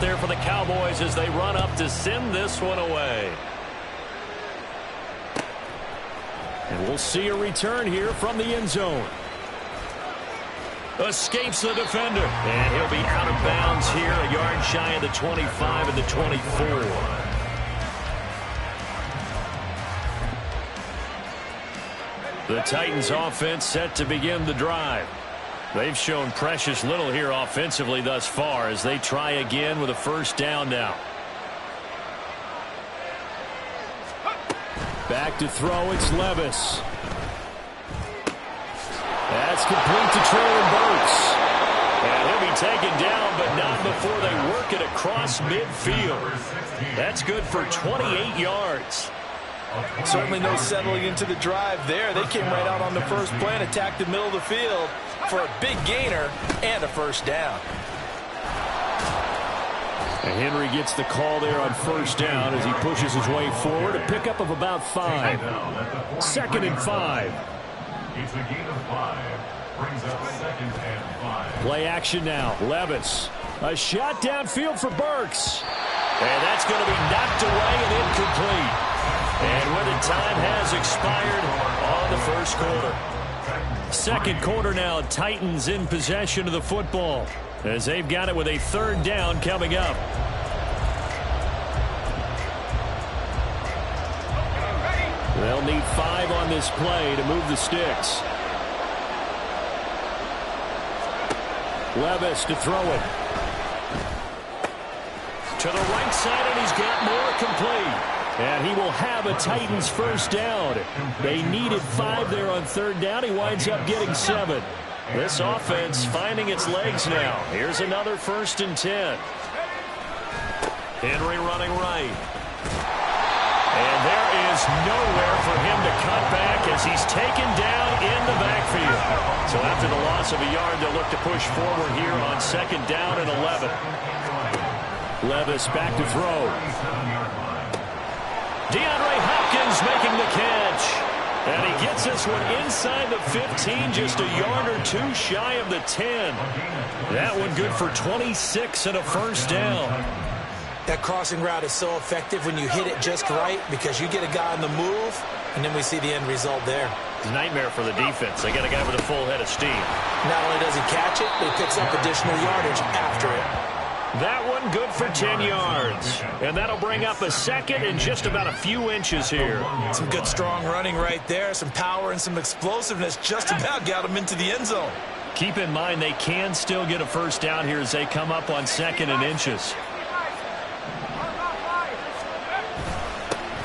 There for the Cowboys as they run up to send this one away. And we'll see a return here from the end zone. Escapes the defender. And he'll be out of bounds here, a yard shy of the 25 and the 24. The Titans offense set to begin the drive. They've shown precious little here offensively thus far as they try again with a first down now. Back to throw, it's Levis. That's complete to Traylon Burks. And he'll be taken down, but not before they work it across midfield. That's good for 28 yards. Certainly no settling into the drive there. They came right out on the first play and attacked the middle of the field for a big gainer and a first down. And Henry gets the call there on first down as he pushes his way forward. A pickup of about 5. 2nd and 5. It's a gain of 5. Brings up 2nd and 5. Play action now. Levis. A shot downfield for Burks. And that's going to be knocked away and incomplete. And when the time has expired on the first quarter. Second quarter now, Titans in possession of the football as they've got it with a third down coming up. They'll need 5 on this play to move the sticks. Levis to throw it. To the right side, and he's got more complete. And he will have a Titans first down. They needed 5 there on third down. He winds up getting 7. This offense finding its legs now. Here's another 1st and 10. Henry running right. And there is nowhere for him to cut back as he's taken down in the backfield. So after the loss of a yard, they'll look to push forward here on 2nd down and 11. Levis back to throw. DeAndre Hopkins making the catch. And he gets this one inside the 15, just a yard or 2 shy of the 10. That one good for 26 and a first down. That crossing route is so effective when you hit it just right because you get a guy on the move, and then we see the end result there. It's a nightmare for the defense. They got a guy with a full head of steam. Not only does he catch it, but he picks up additional yardage after it. That one good for 10 yards. And that'll bring up a 2nd and just about a few inches here. Some good strong running right there. Some power and some explosiveness just about got him into the end zone. Keep in mind they can still get a first down here as they come up on 2nd and inches.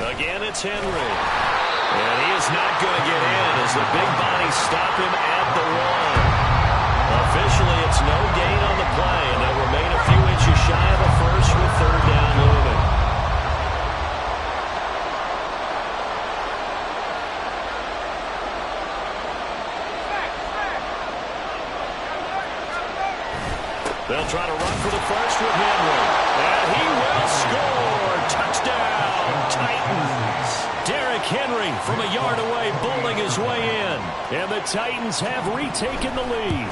Again, it's Henry. And he is not going to get in as the big bodies stop him at the 1. Officially, it's no gain on the play, and they'll remain a few inches shy of a first with third down looming. They'll try to run for the first with Henry. And he will score. Touchdown, Titans. Derrick Henry from a yard away, bowling his way in. And the Titans have retaken the lead.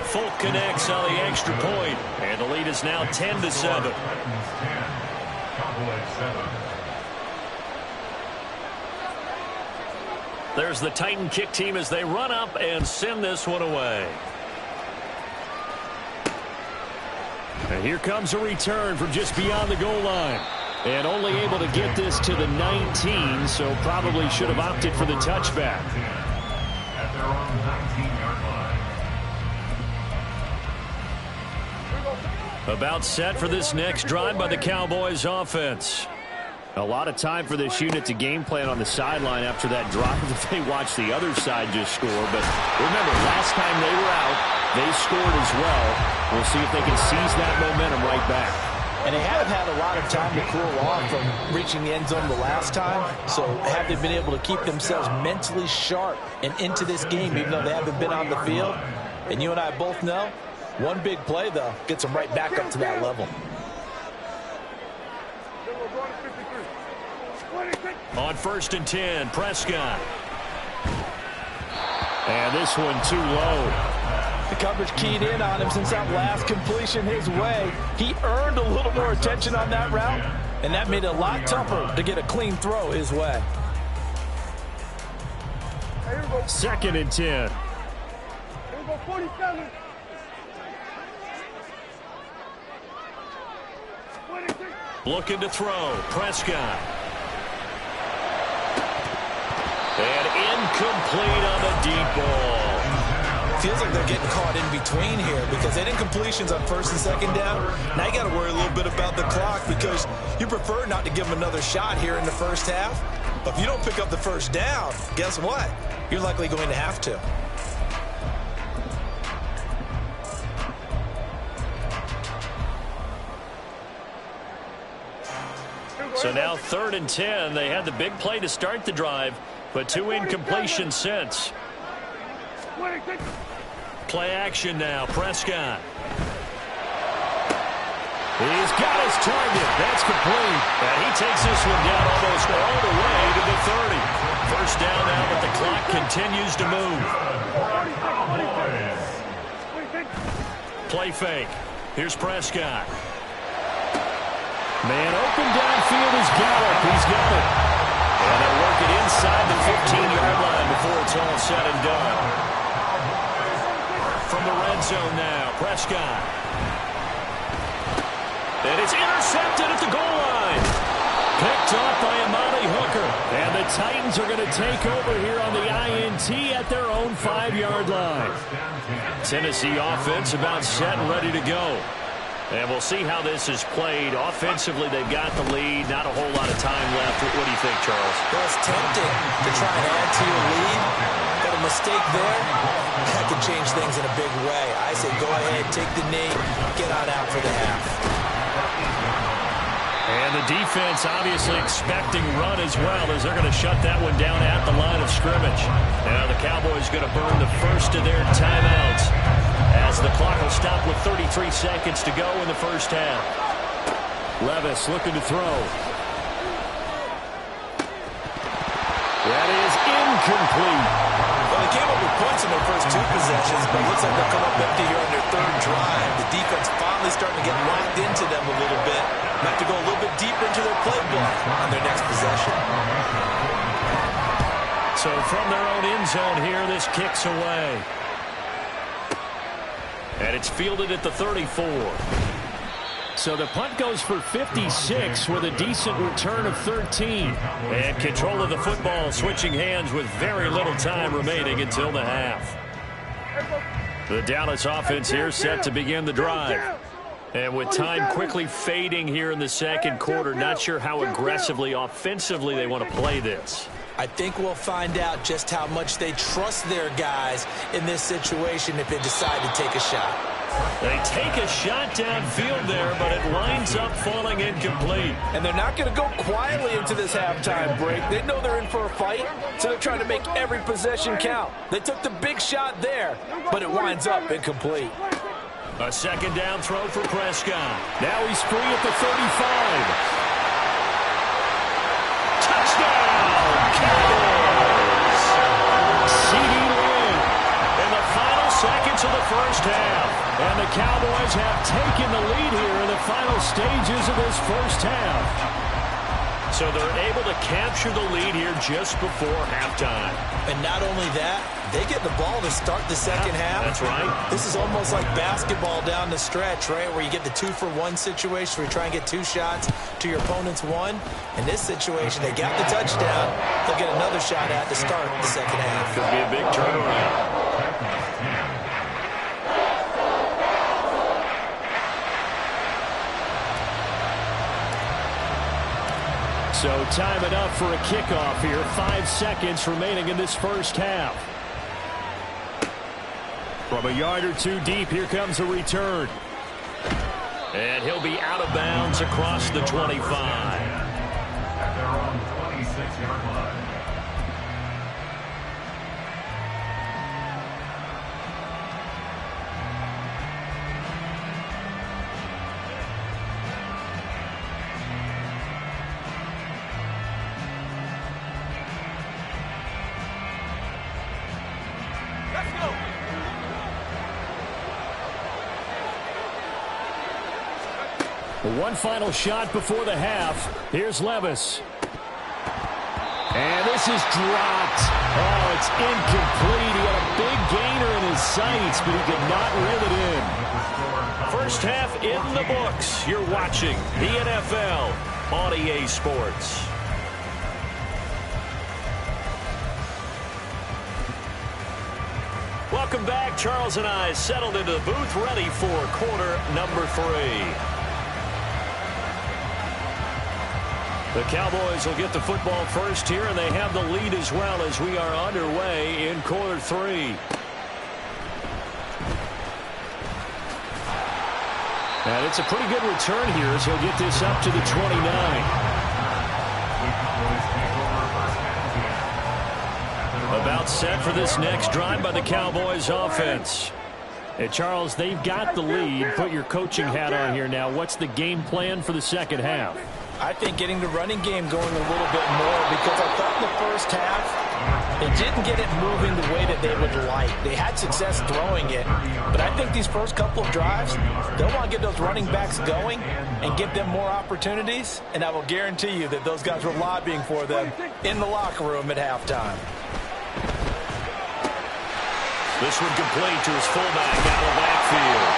Folk connects on the extra point, and the lead is now 10-7. There's the Titan kick team as they run up and send this one away. And here comes a return from just beyond the goal line. And only able to get this to the 19, so probably should have opted for the touchback. At their own 19-yard line. About set for this next drive by the Cowboys offense. A lot of time for this unit to game plan on the sideline after that drive that they watched the other side just score. But remember, last time they were out, they scored as well. We'll see if they can seize that momentum right back. And they have had a lot of time to cool off from reaching the end zone the last time. So have they been able to keep themselves mentally sharp and into this game, even though they haven't been on the field? And you and I both know, one big play, though, gets them right back up to that level. On 1st and 10, Prescott. And this one too low. The coverage keyed in on him since that last completion his way. He earned a little more attention on that route, and that made it a lot tougher to get a clean throw his way. 2nd and 10. 47. Looking to throw. Prescott. And incomplete on the deep ball. Feels like they're getting caught in between here because they didn't completions on 1st and 2nd down. Now you got to worry a little bit about the clock because you prefer not to give them another shot here in the first half. But if you don't pick up the first down, guess what? You're likely going to have to. So now 3rd and 10. They had the big play to start the drive, but 2 incompletions since. Play action now. Prescott. He's got his target. That's complete. And he takes this one down almost all the way to the 30. First down now, but the clock continues to move. Play fake. Here's Prescott. Man open downfield is Gallup. He's got it. And they'll work it inside the 15-yard line before it's all said and done. From the red zone now, Prescott. And it's intercepted at the goal line. Picked off by Amani Hooker. And the Titans are going to take over here on the INT at their own 5-yard line. Tennessee offense about set and ready to go. And we'll see how this is played. Offensively, they've got the lead. Not a whole lot of time left. What do you think, Charles? Well, it's tempting to try and add to your lead, but a mistake there, that could change things in a big way. I say go ahead, take the knee, get on out for the half. And the defense obviously expecting run as well as they're going to shut that one down at the line of scrimmage. Now the Cowboys going to burn the first of their timeouts as the clock will stop with 33 seconds to go in the first half. Levis looking to throw. That is incomplete. Well, they came up with points in their first 2 possessions, but it looks like they'll come up empty here on their 3rd drive. The defense finally starting to get locked into them a little bit. Have to go a little bit deeper into their playbook on their next possession. So from their own end zone here, this kicks away. And it's fielded at the 34. So the punt goes for 56 with a decent return of 13. And control of the football switching hands with very little time remaining until the half. The Dallas offense here set to begin the drive. And with time quickly fading here in the 2nd quarter, not sure how aggressively, offensively they want to play this. I think we'll find out just how much they trust their guys in this situation if they decide to take a shot. They take a shot downfield there, but it winds up falling incomplete. And they're not going to go quietly into this halftime break. They know they're in for a fight, so they're trying to make every possession count. They took the big shot there, but it winds up incomplete. A 2nd down throw for Prescott. Now he's free at the 35. Touchdown, Cowboys! CD Lamb in the final seconds of the first half. And the Cowboys have taken the lead here in the final stages of this first half. So they're able to capture the lead here just before halftime. And not only that, they get the ball to start the 2nd half. That's right. This is almost like basketball down the stretch, right, where you get the 2-for-1 situation where you try and get 2 shots to your opponent's 1. In this situation, they got the touchdown. They'll get another shot at to start the 2nd half. Could be a big turnaround. So time it up for a kickoff here. 5 seconds remaining in this first half. From a yard or 2 deep, here comes a return. And he'll be out of bounds across the 25. At their own 26-yard line. One final shot before the half. Here's Levis. And this is dropped. Oh, it's incomplete. He had a big gainer in his sights, but he could not reel it in. First half in the books. You're watching the NFL on EA Sports. Welcome back. Charles and I settled into the booth, ready for quarter number 3. The Cowboys will get the football first here, and they have the lead as well as we are underway in quarter 3. And it's a pretty good return here as he'll get this up to the 29. About set for this next drive by the Cowboys offense. Hey, Charles, they've got the lead. Put your coaching hat on here now. What's the game plan for the second half? I think getting the running game going a little bit more, because I thought in the first half they didn't get it moving the way that they would like. They had success throwing it, but I think these first couple of drives, they'll want to get those running backs going and give them more opportunities, and I will guarantee you that those guys were lobbying for them in the locker room at halftime. This one complete to his fullback out of the backfield.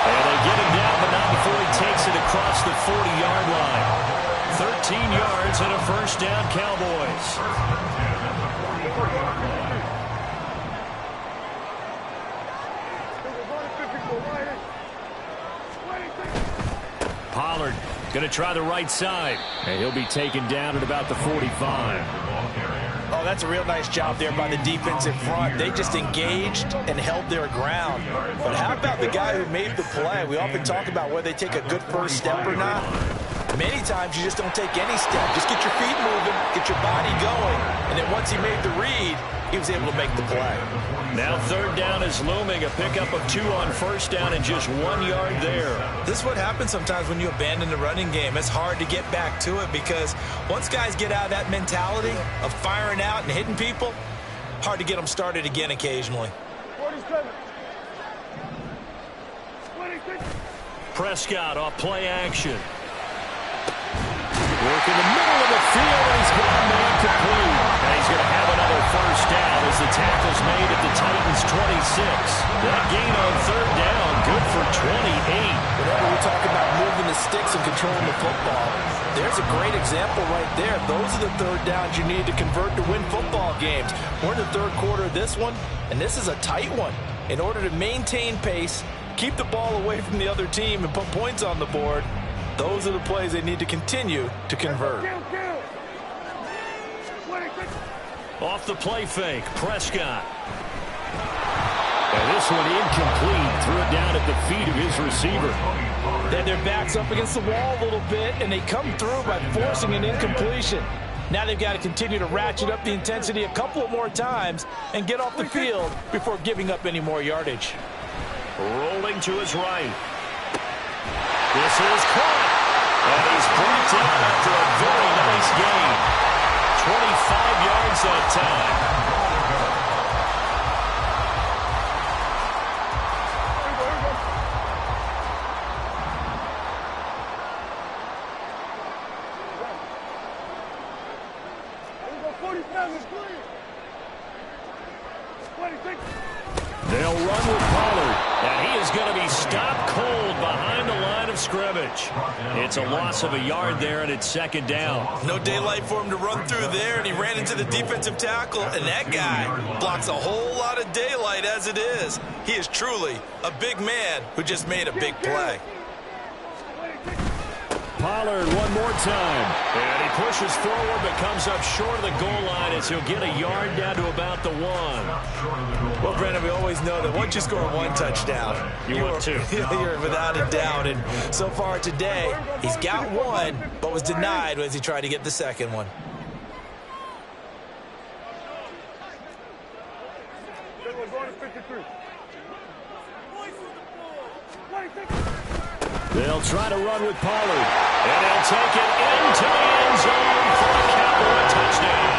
And they get him down, but not before he takes it across the 40-yard line. 13 yards and a first down, Cowboys. Pollard going to try the right side. And he'll be taken down at about the 45. Oh, that's a real nice job there by the defense in front. They just engaged and held their ground. But how about the guy who made the play? We often talk about whether they take a good first step or not. Many times you just don't take any step. Just get your feet moving, get your body going, and then once he made the read, he was able to make the play. Now third down is looming. A pickup of 2 on first down and just 1 yard there. This is what happens sometimes when you abandon the running game. It's hard to get back to it because once guys get out of that mentality of firing out and hitting people, hard to get them started again occasionally. Prescott off play action. Work in the middle of the field, and he's got a man complete. And he's going to have another first down as the tackle's made at the Titans' 26. That gain on third down, good for 28. Whenever we talk about moving the sticks and controlling the football, there's a great example right there. Those are the third downs you need to convert to win football games. We're in the third quarter of this one, and this is a tight one. In order to maintain pace, keep the ball away from the other team, and put points on the board, those are the plays they need to continue to convert. Off the play fake, Prescott. And this one incomplete. Threw it down at the feet of his receiver. Then their backs up against the wall a little bit, and they come through by forcing an incompletion. Now they've got to continue to ratchet up the intensity a couple of more times and get off the field before giving up any more yardage. Rolling to his right. This is caught. And he's brought down after a very nice gain. 25 yards that time. They'll run with Pollard, and he is going to be stopped cold behind the line of scrimmage. It's a loss of a yard there, and it's second down. No daylight for him to run through there, and he ran into the defensive tackle, and that guy blocks a whole lot of daylight as it is. He is truly a big man who just made a big play. Pollard one more time. And he pushes forward but comes up short of the goal line as he'll get a yard down to about the 1. Well, Brandon, we always know that once you score one touchdown, want two. You're without a doubt. And so far today, he's got one, but was denied as he tried to get the second one. They'll try to run with Pollard. And he'll take it into the end zone for a Cowboy touchdown.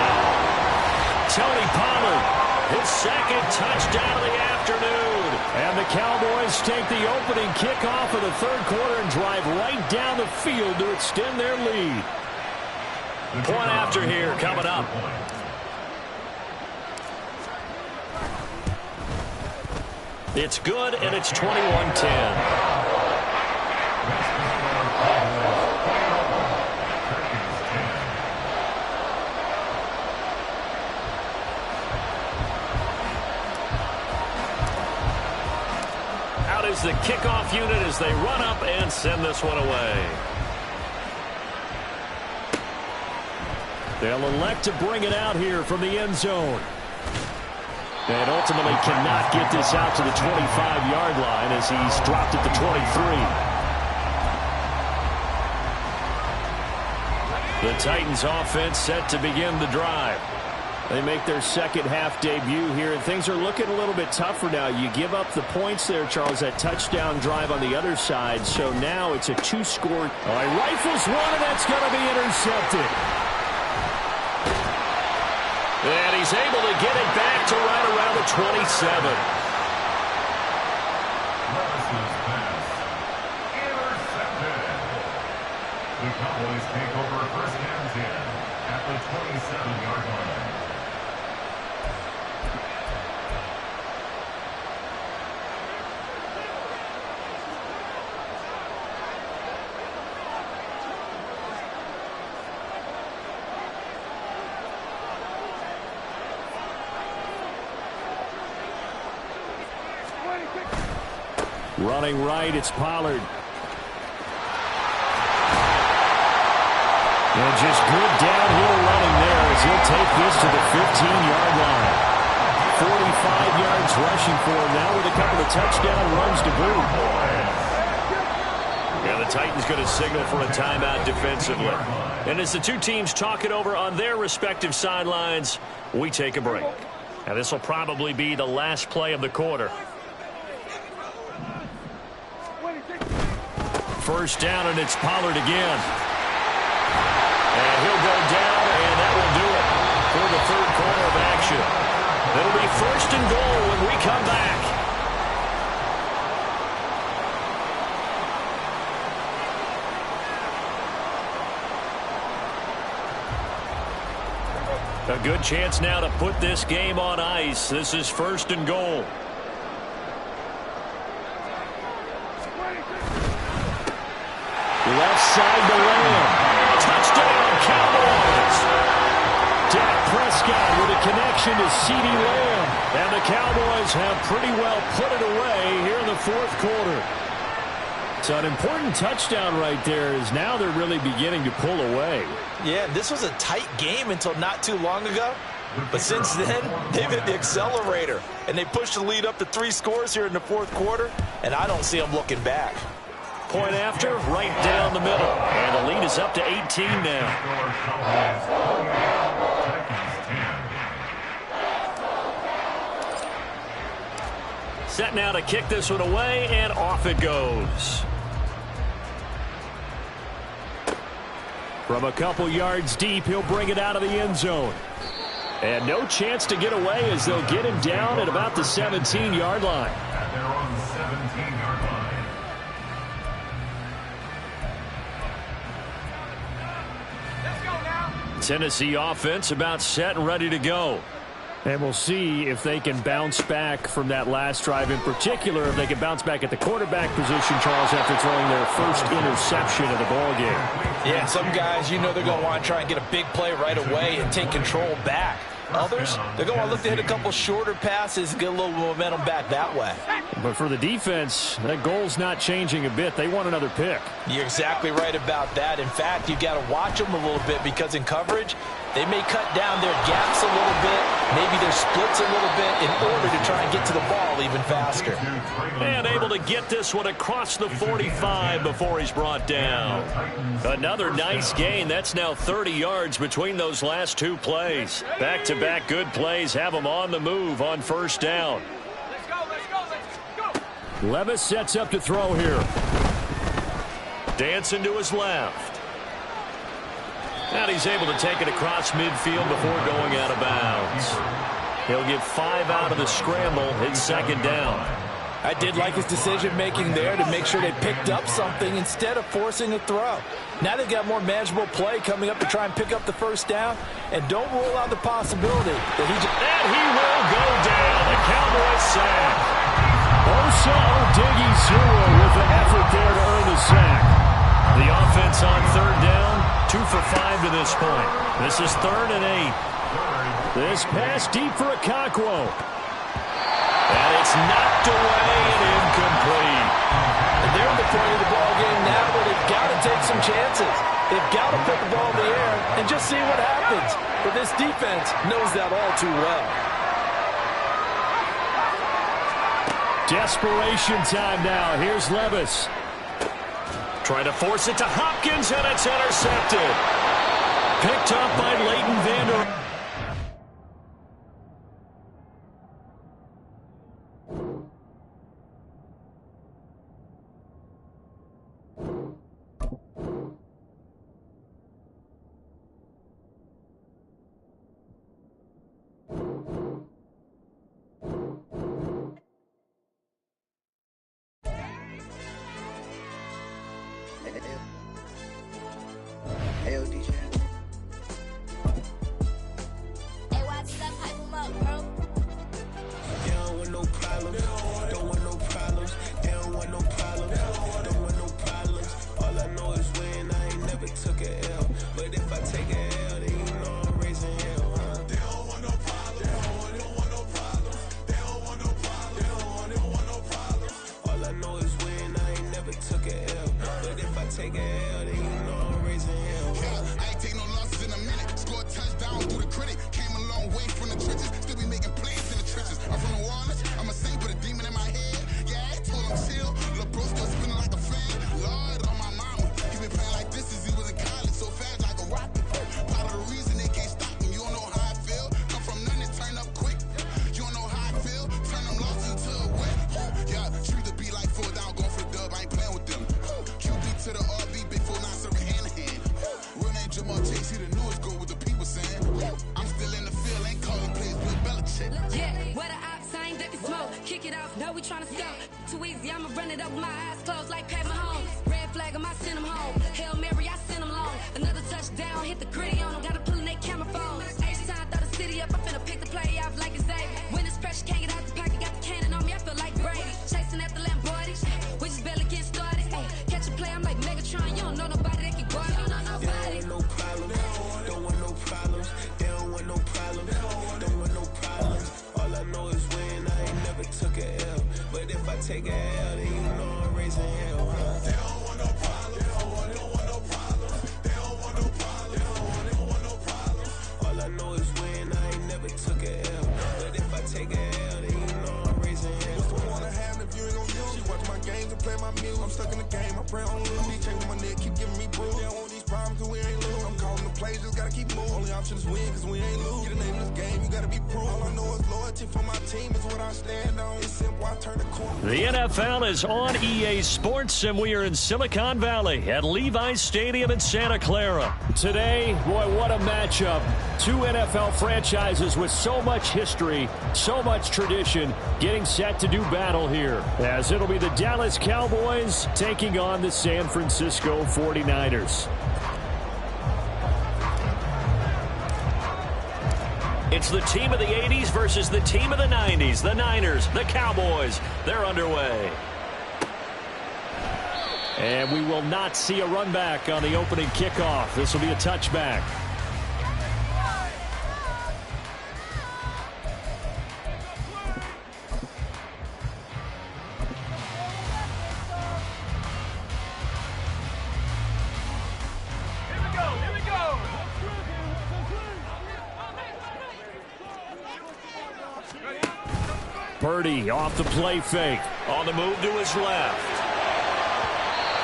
Tony Pollard his second touchdown of the afternoon. And the Cowboys take the opening kickoff of the third quarter and drive right down the field to extend their lead. Point after here coming up. It's good, and it's 21-10. Is the kickoff unit as they run up and send this one away. They'll elect to bring it out here from the end zone. And ultimately cannot get this out to the 25-yard line as he's dropped at the 23. The Titans offense set to begin the drive. They make their second half debut here, and things are looking a little bit tougher now. You give up the points there, Charles, that touchdown drive on the other side. So now it's a two-score. All right, rifles one, and that's going to be intercepted. And he's able to get it back to right around the 27. The Cowboys take over first and 10 at the 27-yard line. Running right, it's Pollard. And just good downhill running there as he'll take this to the 15-yard line. 45 yards rushing for him now with a couple of touchdown runs to boot. Yeah, the Titans going to signal for a timeout defensively. And as the two teams talk it over on their respective sidelines, we take a break. Now this will probably be the last play of the quarter. First down, and it's Pollard again. And he'll go down, and that will do it for the third quarter of action. It'll be first and goal when we come back. A good chance now to put this game on ice. This is first and goal. Left side to Lamb. Touchdown, Cowboys. Dak Prescott with a connection to CeeDee Lamb. And the Cowboys have pretty well put it away here in the fourth quarter. So an important touchdown right there is now they're really beginning to pull away. Yeah, this was a tight game until not too long ago. But since then, they've hit the accelerator. And they pushed the lead up to 3 scores here in the fourth quarter. And I don't see them looking back. Point after, right down the middle. And the lead is up to 18 now. Set now to kick this one away, and off it goes. From a couple yards deep, he'll bring it out of the end zone. And no chance to get away as they'll get him down at about the 17-yard line. At their own 17-yard line. Tennessee offense about set and ready to go. And we'll see if they can bounce back from that last drive, in particular if they can bounce back at the quarterback position, Charles, after throwing their first interception of the ballgame. Yeah, some guys, you know they're going to want to try and get a big play right away and take control back. Others, they're going to look to hit a couple shorter passes and get a little momentum back that way. But for the defense, that goal's not changing a bit. They want another pick. You're exactly right about that. In fact, you got to watch them a little bit because in coverage, they may cut down their gaps a little bit, maybe their splits a little bit in order to try and get to the ball even faster. And able to get this one across the 45 before he's brought down. Another nice gain. That's now 30 yards between those last two plays. Back-to-back good plays have them on the move on first down. Levis sets up to throw here. Dancing to his left. And he's able to take it across midfield before going out of bounds. He'll get 5 out of the scramble. It's second down. I did like his decision-making there to make sure they picked up something instead of forcing a throw. Now they've got more manageable play coming up to try and pick up the first down, and don't rule out the possibility that he just... And he will go down. The Cowboys sack. Osa Odighizuwa with the effort there to earn the sack. The offense on third down, 2 for 5 to this point. This is 3rd and 8. This pass deep for Okonkwo. And it's knocked away and incomplete. And they're at the point of the ball game now where they've got to take some chances. They've got to put the ball in the air and just see what happens. But this defense knows that all too well. Desperation time now. Here's Levis. Trying to force it to Hopkins, and it's intercepted. Picked up by Leighton Vander. The NFL is on EA Sports, and we are in Silicon Valley at Levi's Stadium in Santa Clara. Today, boy, what a matchup. 2 NFL franchises with so much history, so much tradition, getting set to do battle here, as it'll be the Dallas Cowboys taking on the San Francisco 49ers. It's the team of the 80s versus the team of the 90s. The Niners, the Cowboys, they're underway. And we will not see a run back on the opening kickoff. This will be a touchback. Purdy off the play fake. On the move to his left.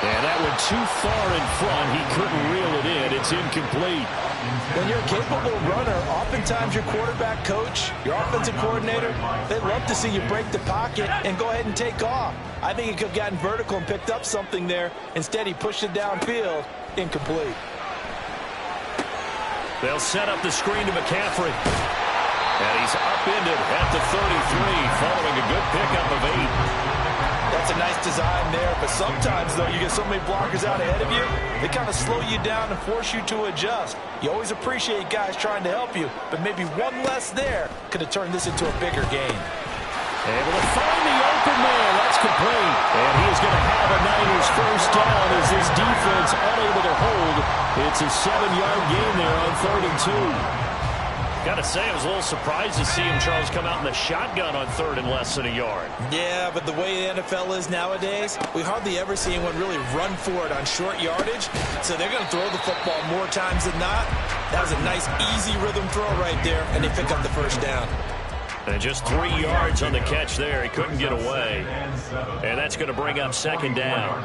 And that went too far in front. He couldn't reel it in. It's incomplete. When you're a capable runner, oftentimes your quarterback coach, your offensive coordinator, they love to see you break the pocket and go ahead and take off. I think he could have gotten vertical and picked up something there. Instead, he pushed it downfield. Incomplete. They'll set up the screen to McCaffrey. And he's upended at the 33 following a good pickup of 8. That's a nice design there, but sometimes, though, you get so many blockers out ahead of you, they kind of slow you down and force you to adjust. You always appreciate guys trying to help you, but maybe one less there could have turned this into a bigger game. Able to find the open man. That's complete. And he is going to have a Niners first down as this defense unable to hold. It's a 7-yard gain there on 3rd and 2. Got to say, I was a little surprised to see him, Charles, come out in the shotgun on 3rd and less than a yard. Yeah, but the way the NFL is nowadays, we hardly ever see anyone really run for it on short yardage. So they're going to throw the football more times than not. That was a nice, easy rhythm throw right there, and they pick up the first down. And just 3 yards on the catch there. He couldn't get away. And that's going to bring up 2nd down.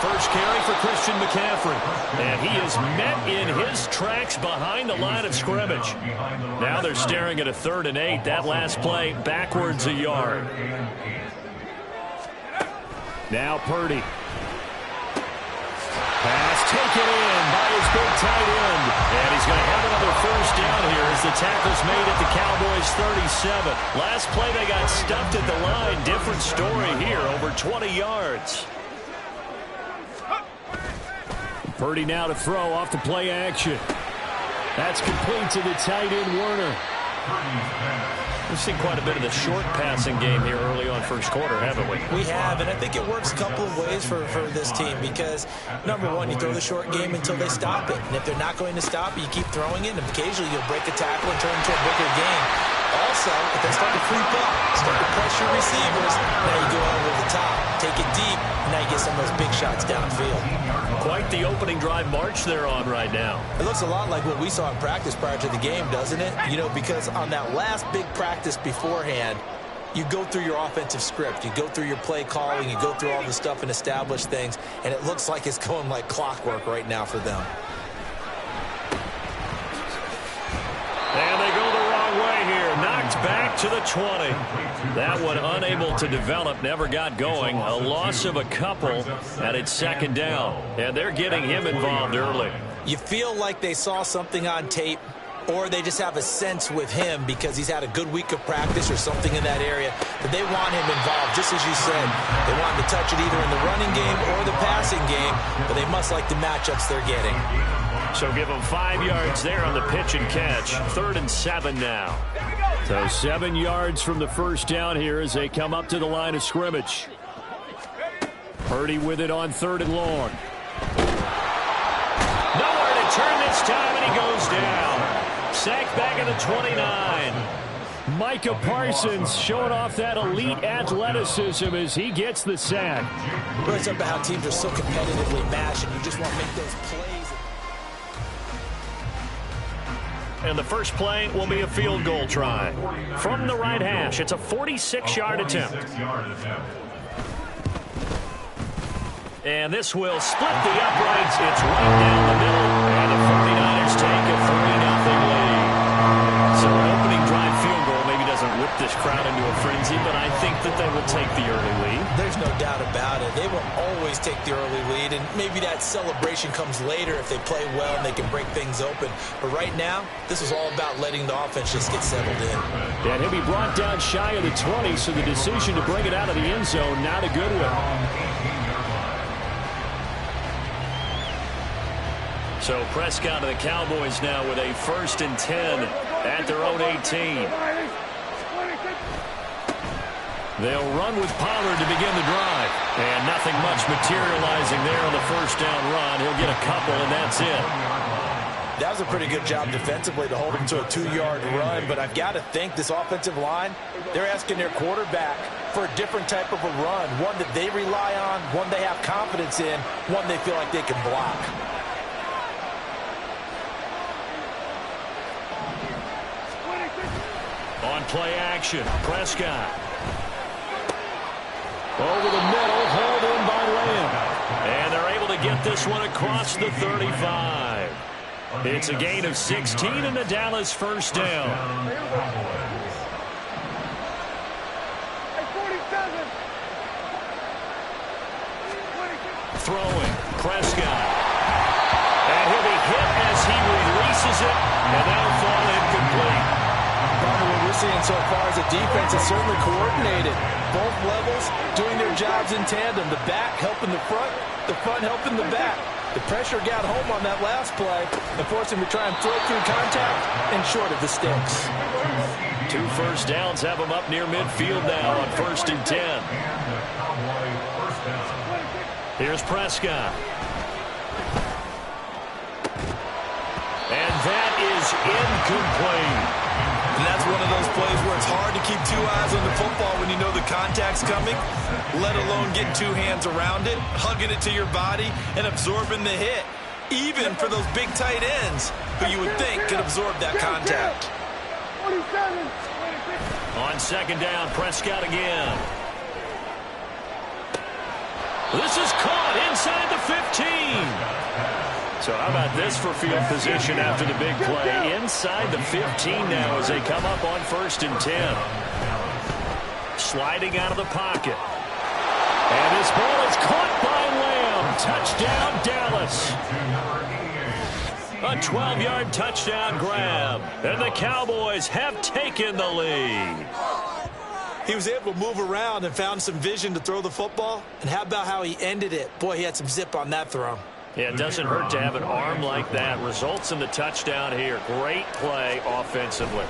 First carry for Christian McCaffrey. And he is met in his tracks behind the line of scrimmage. Now they're staring at a 3rd and 8. That last play backwards a yard. Now Purdy. Pass taken in by his big tight end. And he's going to have another first down here as the tackle's made at the Cowboys' 37. Last play they got stuffed at the line. Different story here, over 20 yards. Purdy now to throw off the play action. That's complete to the tight end, Werner. We've seen quite a bit of the short passing game here early on first quarter, haven't we? We have, and I think it works a couple of ways for this team because, number one, you throw the short game until they stop it. And if they're not going to stop it, you keep throwing it, and occasionally you'll break a tackle and turn it into a bigger game. Also, if they start to creep up, start to pressure receivers, now you go over the top, take it deep, and now you get some of those big shots downfield. Quite the opening drive march they're on right now. It looks a lot like what we saw in practice prior to the game, doesn't it? You know, because on that last big practice beforehand, you go through your offensive script, you go through your play calling, you go through all the stuff and establish things, and it looks like it's going like clockwork right now for them. And they go the wrong way here. Knocked back to the 20. That one unable to develop, never got going. A loss of a couple, and it's 2nd down. And they're getting him involved early. You feel like they saw something on tape, or they just have a sense with him because he's had a good week of practice or something in that area, that they want him involved, just as you said. They want him to touch it either in the running game or the passing game, but they must like the matchups they're getting. So give them 5 yards there on the pitch and catch. 3rd and 7 now. So 7 yards from the first down here as they come up to the line of scrimmage. Purdy with it on 3rd and long. Nowhere to turn this time, and he goes down. Sacked back at the 29. Micah Parsons showing off that elite athleticism as he gets the sack. Well, it's about how teams are so competitively matched, and you just want to make those plays. And the first play will be a field goal try. From the right hash, it's a 46-yard attempt. And this will split the uprights. It's right down the middle. And the 49ers take a 3-0 lead. So an opening drive field goal maybe doesn't whip this crowd into a frenzy, but I think that they will take the early lead. There's no doubt about it. They will always take the early lead, and maybe that celebration comes later if they play well and they can break things open. But right now, this is all about letting the offense just get settled in. And he'll be brought down shy of the 20, so the decision to bring it out of the end zone, not a good one. So Prescott of the Cowboys now with a 1st and 10 at their own 18. They'll run with Pollard to begin the drive. And nothing much materializing there on the first down run. He'll get a couple, and that's it. That was a pretty good job defensively to hold him to a 2-yard run, but I've got to think this offensive line, they're asking their quarterback for a different type of a run, one that they rely on, one they have confidence in, one they feel like they can block. On play action, Prescott. Over the middle, hauled in by Lamb. And they're able to get this one across the 35. It's a gain of 16 and a Dallas first down. Throwing, Prescott. And he'll be hit as he releases it. And that'll fall seeing so far is the defense is certainly coordinated. Both levels doing their jobs in tandem. The back helping the front helping the back. The pressure got home on that last play and forced him to try and throw through contact and short of the sticks. 2 first downs have them up near midfield now on 1st and 10. Here's Prescott. And that is incomplete. And that's one of those plays where it's hard to keep 2 eyes on the football when you know the contact's coming, let alone getting 2 hands around it, hugging it to your body, and absorbing the hit, even for those big tight ends who you would think could absorb that contact. On 2nd down, Prescott again. This is caught inside the 15. So how about this for field position after the big play? Inside the 15 now as they come up on 1st and 10. Sliding out of the pocket. And this ball is caught by Lamb. Touchdown, Dallas. A 12-yard touchdown grab. And the Cowboys have taken the lead. He was able to move around and found some vision to throw the football. And how about how he ended it? Boy, he had some zip on that throw. Yeah, it doesn't hurt to have an arm like that. Results in the touchdown here. Great play offensively.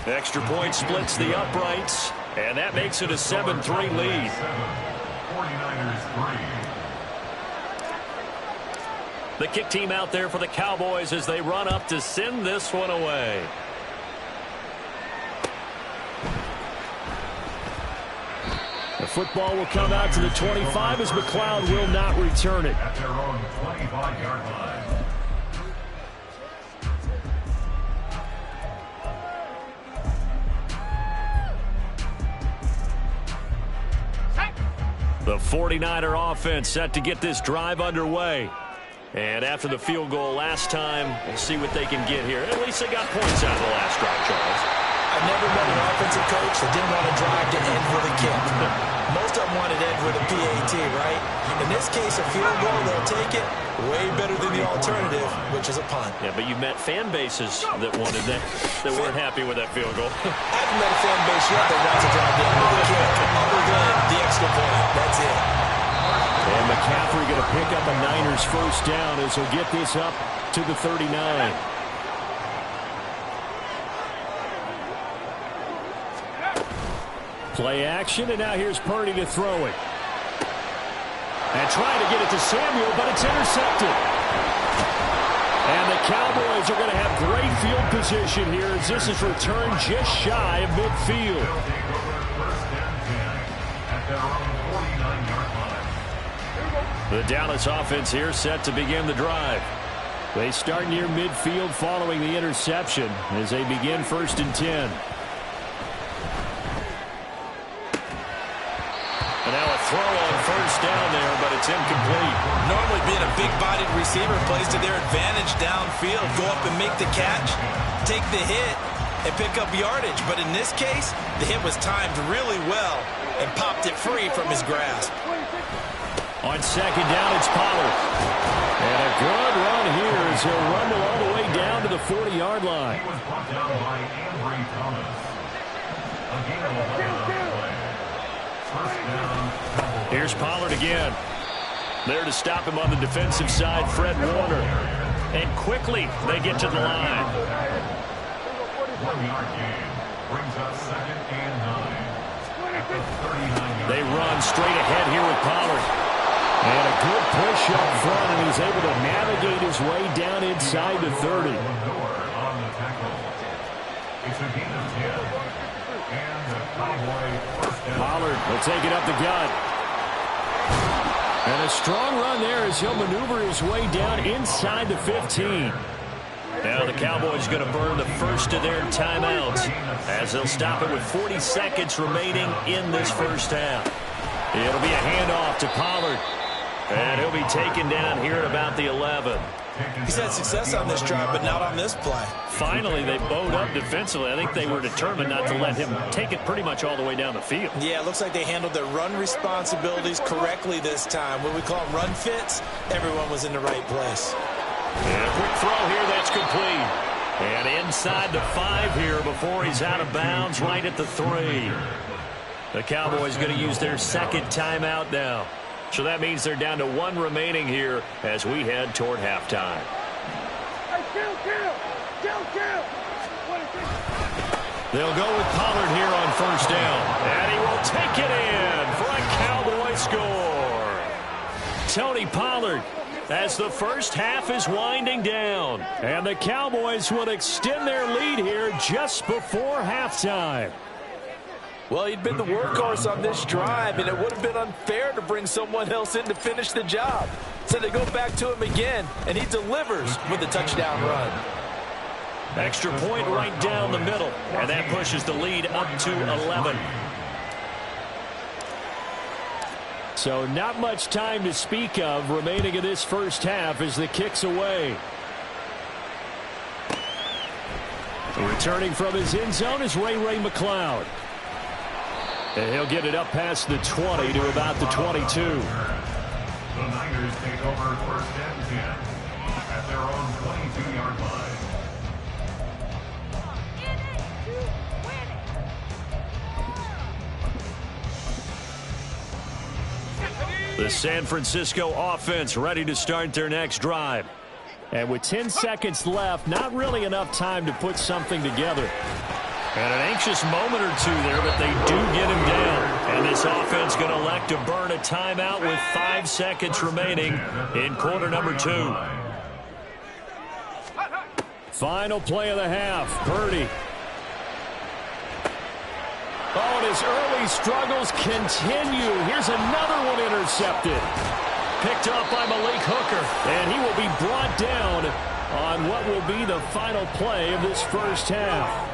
Extra point splits the uprights, and that makes it a 7-3 lead. 49ers 3. The kick team out there for the Cowboys as they run up to send this one away. The football will come out to the 25 as McLeod will not return it. At their own 25-yard line. The 49er offense set to get this drive underway. And after the field goal last time, we'll see what they can get here. At least they got points out of the last drive, Charles. I've never met an offensive coach that didn't want to drive to end with a kick. Most of them wanted to end with a PAT, right? In this case, a field goal, they'll take it. Way better than the alternative, which is a punt. Yeah, but you met fan bases that wanted that weren't happy with that field goal. I haven't met a fan base yet that wants to drive to end with a kick, other than the extra point. That's it. And McCaffrey going to pick up a Niners first down as he'll get this up to the 39. Play action, and now here's Purdy to throw it. And trying to get it to Samuel, but it's intercepted. And the Cowboys are going to have great field position here as this is returned just shy of midfield. The Dallas offense here set to begin the drive. They start near midfield following the interception as they begin 1st and 10. And now a throw on first down there, but it's incomplete. Normally being a big-bodied receiver plays to their advantage downfield. Go up and make the catch, take the hit, and pick up yardage. But in this case, the hit was timed really well and popped it free from his grasp. On 2nd down, it's Pollard. And a good run here as he'll rumble all the way down to the 40-yard line. He was brought down by Ambry Thomas. A gain of 11 on the play. First down. Here's Pollard again. There to stop him on the defensive side, Fred Warner. And quickly, they get to the line. 1-yard gain brings up 2nd and 9. At the 39-yard They run straight ahead here with Pollard. And a good push up front, and he's able to navigate his way down inside the 30. on the tackle. It's a gain of 10. And the Cowboy first down. Pollard will take it up the gut. And a strong run there as he'll maneuver his way down inside the 15. Now the Cowboys going to burn the first of their timeouts as they'll stop it with 40 seconds remaining in this first half. It'll be a handoff to Pollard. And he'll be taken down here at about the 11. He's had success on this drive, but not on this play. Finally, they bowed up defensively. I think they were determined not to let him take it pretty much all the way down the field. Yeah, it looks like they handled their run responsibilities correctly this time. When we call them run fits, everyone was in the right place. And a quick throw here, that's complete. And inside the 5 here before he's out of bounds right at the 3. The Cowboys going to use their second timeout now. So that means they're down to 1 remaining here as we head toward halftime. They'll go with Pollard here on first down. And he will take it in for a Cowboy score. Tony Pollard as the first half is winding down. And the Cowboys will extend their lead here just before halftime. Well, he'd been the workhorse on this drive, and it would have been unfair to bring someone else in to finish the job. So they go back to him again, and he delivers with a touchdown run. Extra point right down the middle, and that pushes the lead up to 11. So not much time to speak of remaining in this first half as the kick's away. Returning from his end zone is Ray McLeod. And he'll get it up past the 20 to about the 22. The Niners take over first and 10 at their own 22-yard line. The San Francisco offense ready to start their next drive. And with 10 seconds left, not really enough time to put something together. And an anxious moment or two there, but they do get him down. And this offense going to elect to burn a timeout with 5 seconds remaining in quarter number 2. Final play of the half. Purdy. Oh, and his early struggles continue. Here's another one intercepted. Picked up by Malik Hooker. And he will be brought down on what will be the final play of this first half.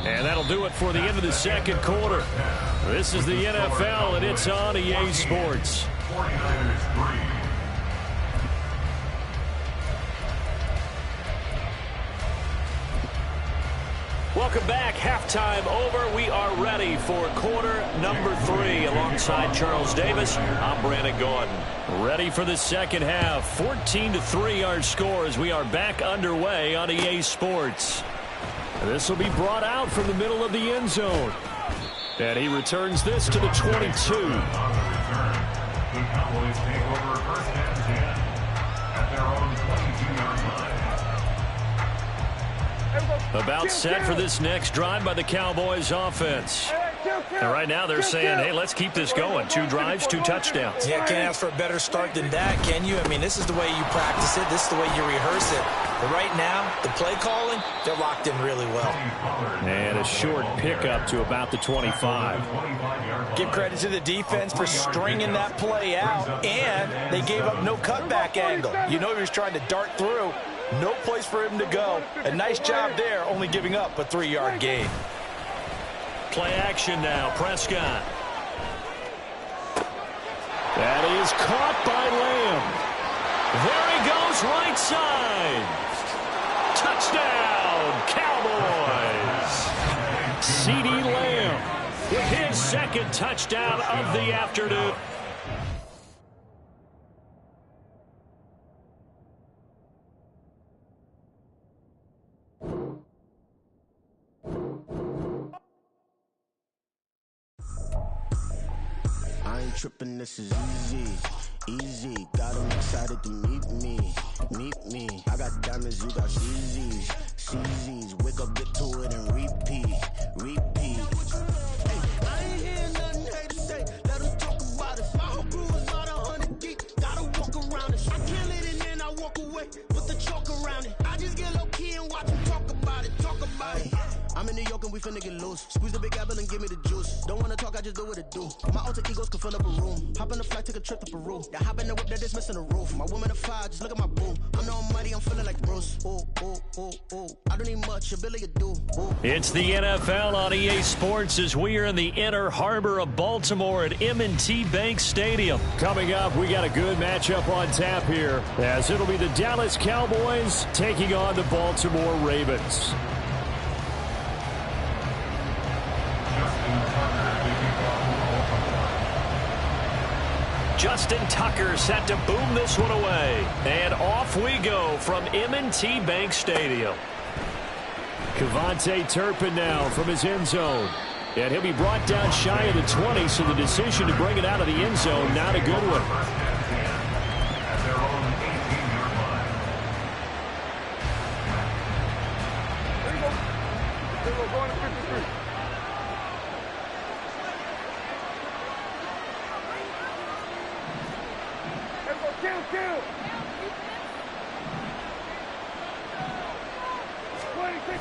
And that'll do it for the end of the second quarter. This is the NFL, and it's on EA Sports. 49ers 3. Welcome back. Halftime over. We are ready for quarter number 3. Alongside Charles Davis, I'm Brandon Gordon. Ready for the second half. 14-3 our score as we are back underway on EA Sports. This will be brought out from the middle of the end zone. And he returns this to the 22. On the return, the Cowboys take over first and 10 at their own 22-yard line. About set for this next drive by the Cowboys offense. And right now they're saying, hey, let's keep this going. 2 drives, 2 touchdowns. Yeah, can't ask for a better start than that, can you? I mean, this is the way you practice it. This is the way you rehearse it. But right now, the play calling, they're locked in really well. And a short pickup to about the 25. Give credit to the defense for stringing that play out, and they gave up no cutback angle. You know he was trying to dart through. No place for him to go. A nice job there, only giving up a 3-yard gain. Play action now. Prescott. That is caught by Lamb. There he goes, right side. Touchdown, Cowboys. CeeDee Lamb with his second touchdown of the afternoon. I ain't tripping, this is easy, got them excited to meet me, I got diamonds, you got CZs, wake up, get to it and repeat, hey, I ain't hear nothing hate to say, let them talk about it, my whole crew is about 100 deep, gotta walk around it, I kill it and then I walk away, with the chalk around it, I just get low key and watch them talk about it. I'm in New York and we finna get loose. Squeeze the big apple and give me the juice. Don't wanna talk, I just do what it do. My alter egos can fill up a room. Hop in the flight, take a trip to Peru. That hop in the whip that is missing the roof. My woman a fire, just look at my boo. I'm the almighty, I'm feeling like Bruce. Ooh. I don't need much, ability to do. Ooh. It's the NFL on EA Sports as we are in the inner harbor of Baltimore at M&T Bank Stadium. Coming up, we got a good matchup on tap here as it'll be the Dallas Cowboys taking on the Baltimore Ravens. Justin Tucker set to boom this one away. And off we go from M&T Bank Stadium. Kevontae Turpin now from his end zone. And he'll be brought down shy of the 20, so the decision to bring it out of the end zone, not a good one. At their own 18-yard line. There you go. There you go. Going to 53. Let's go. Kill. 26.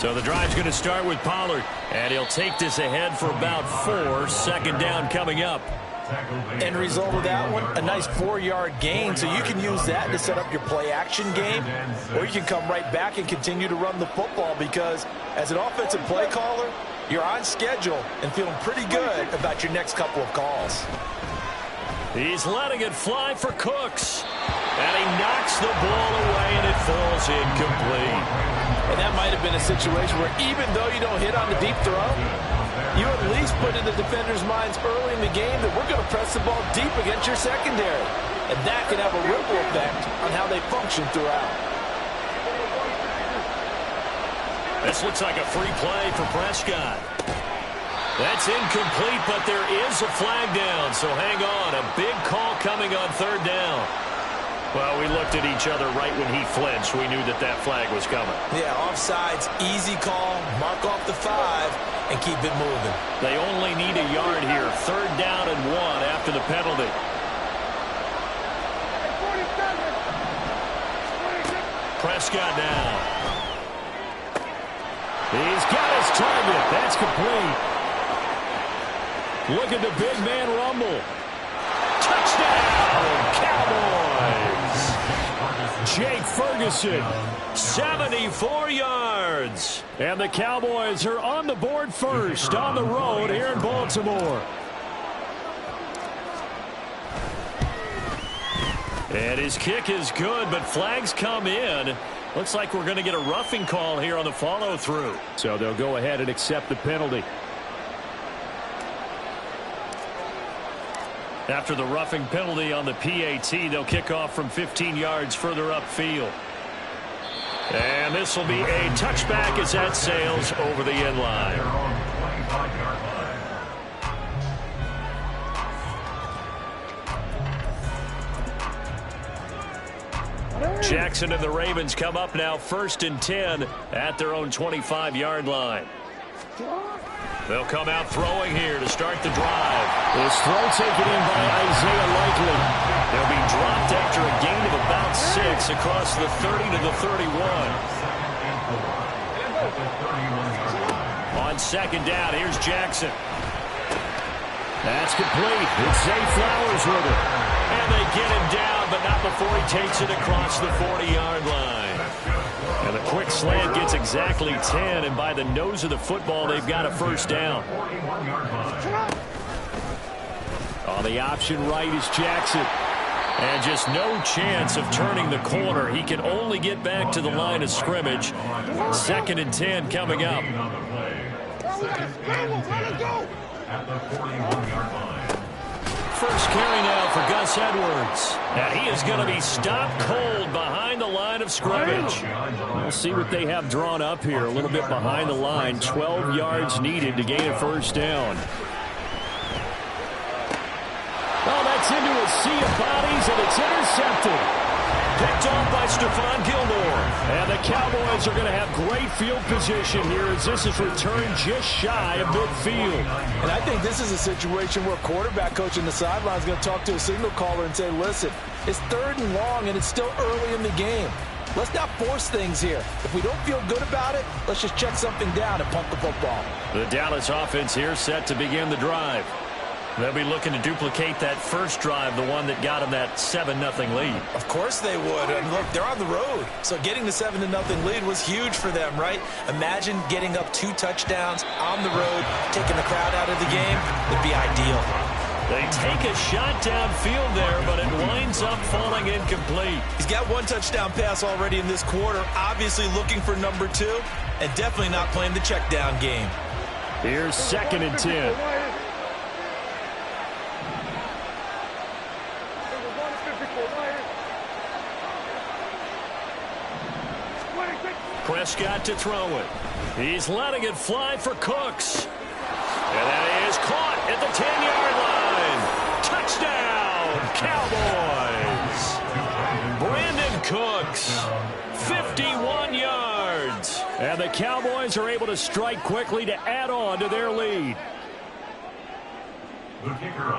So the drive's going to start with Pollard, and he'll take this ahead for about 4. Second down coming up. End result of that one, a nice 4-yard gain, so you can use that to set up your play-action game, or you can come right back and continue to run the football because as an offensive play caller, you're on schedule and feeling pretty good about your next couple of calls. He's letting it fly for Cooks, and he knocks the ball away, and it falls incomplete. And that might have been a situation where even though you don't hit on the deep throw, you at least put in the defender's minds early in the game that we're going to press the ball deep against your secondary. And that can have a ripple effect on how they function throughout. This looks like a free play for Prescott. That's incomplete, but there is a flag down, so hang on. A big call coming on third down. Well, we looked at each other right when he flinched. We knew that that flag was coming. Yeah, offsides, easy call, mark off the 5, and keep it moving. They only need a yard here. Third down and 1 after the penalty. Prescott now. He's got his target. That's complete. Look at the big man rumble. Touchdown, Cowboys. Jake Ferguson, 74 yards. And the Cowboys are on the board first on the road here in Baltimore. And his kick is good, but flags come in. Looks like we're going to get a roughing call here on the follow-through. So they'll go ahead and accept the penalty. After the roughing penalty on the PAT, they'll kick off from 15 yards further upfield. And this will be a touchback as that sails over the end line. Jackson and the Ravens come up now 1st and 10 at their own 25-yard line. They'll come out throwing here to start the drive. This throw taken in by Isaiah Likely. They'll be dropped after a gain of about 6 across the 30 to the 31. On second down, here's Jackson. That's complete. It's Zay Flowers with it. And they get him down, but not before he takes it across the 40-yard line. And the quick slant gets exactly 10, and by the nose of the football, they've got a first down. On the option right is Jackson. And just no chance of turning the corner. He can only get back to the line of scrimmage. 2nd and 10 coming up. At the 41-yard line. First carry now for Gus Edwards. And he is going to be stopped cold behind the line of scrimmage. We'll see what they have drawn up here. A little bit behind the line. 12 yards needed to gain a first down. Oh, that's into a sea of bodies, and it's intercepted. Picked off by Stephon Gilmore. And the Cowboys are going to have great field position here as this is returned just shy of midfield. And I think this is a situation where quarterback coach in the sideline is going to talk to a signal caller and say, listen, it's 3rd and long, and it's still early in the game. Let's not force things here. If we don't feel good about it, let's just check something down and pump the football. The Dallas offense here set to begin the drive. They'll be looking to duplicate that first drive, the one that got them that 7-0 lead. Of course they would. And look, they're on the road. So getting the 7-0 lead was huge for them, right? Imagine getting up 2 touchdowns on the road, taking the crowd out of the game. Would be ideal. They take a shot downfield there, but it winds up falling incomplete. He's got 1 touchdown pass already in this quarter, obviously looking for number 2, and definitely not playing the check down game. Here's 2nd and 10. Prescott to throw it. He's letting it fly for Cooks. And that is caught at the 10-yard line. Touchdown, Cowboys. Brandon Cooks, 51 yards. And the Cowboys are able to strike quickly to add on to their lead.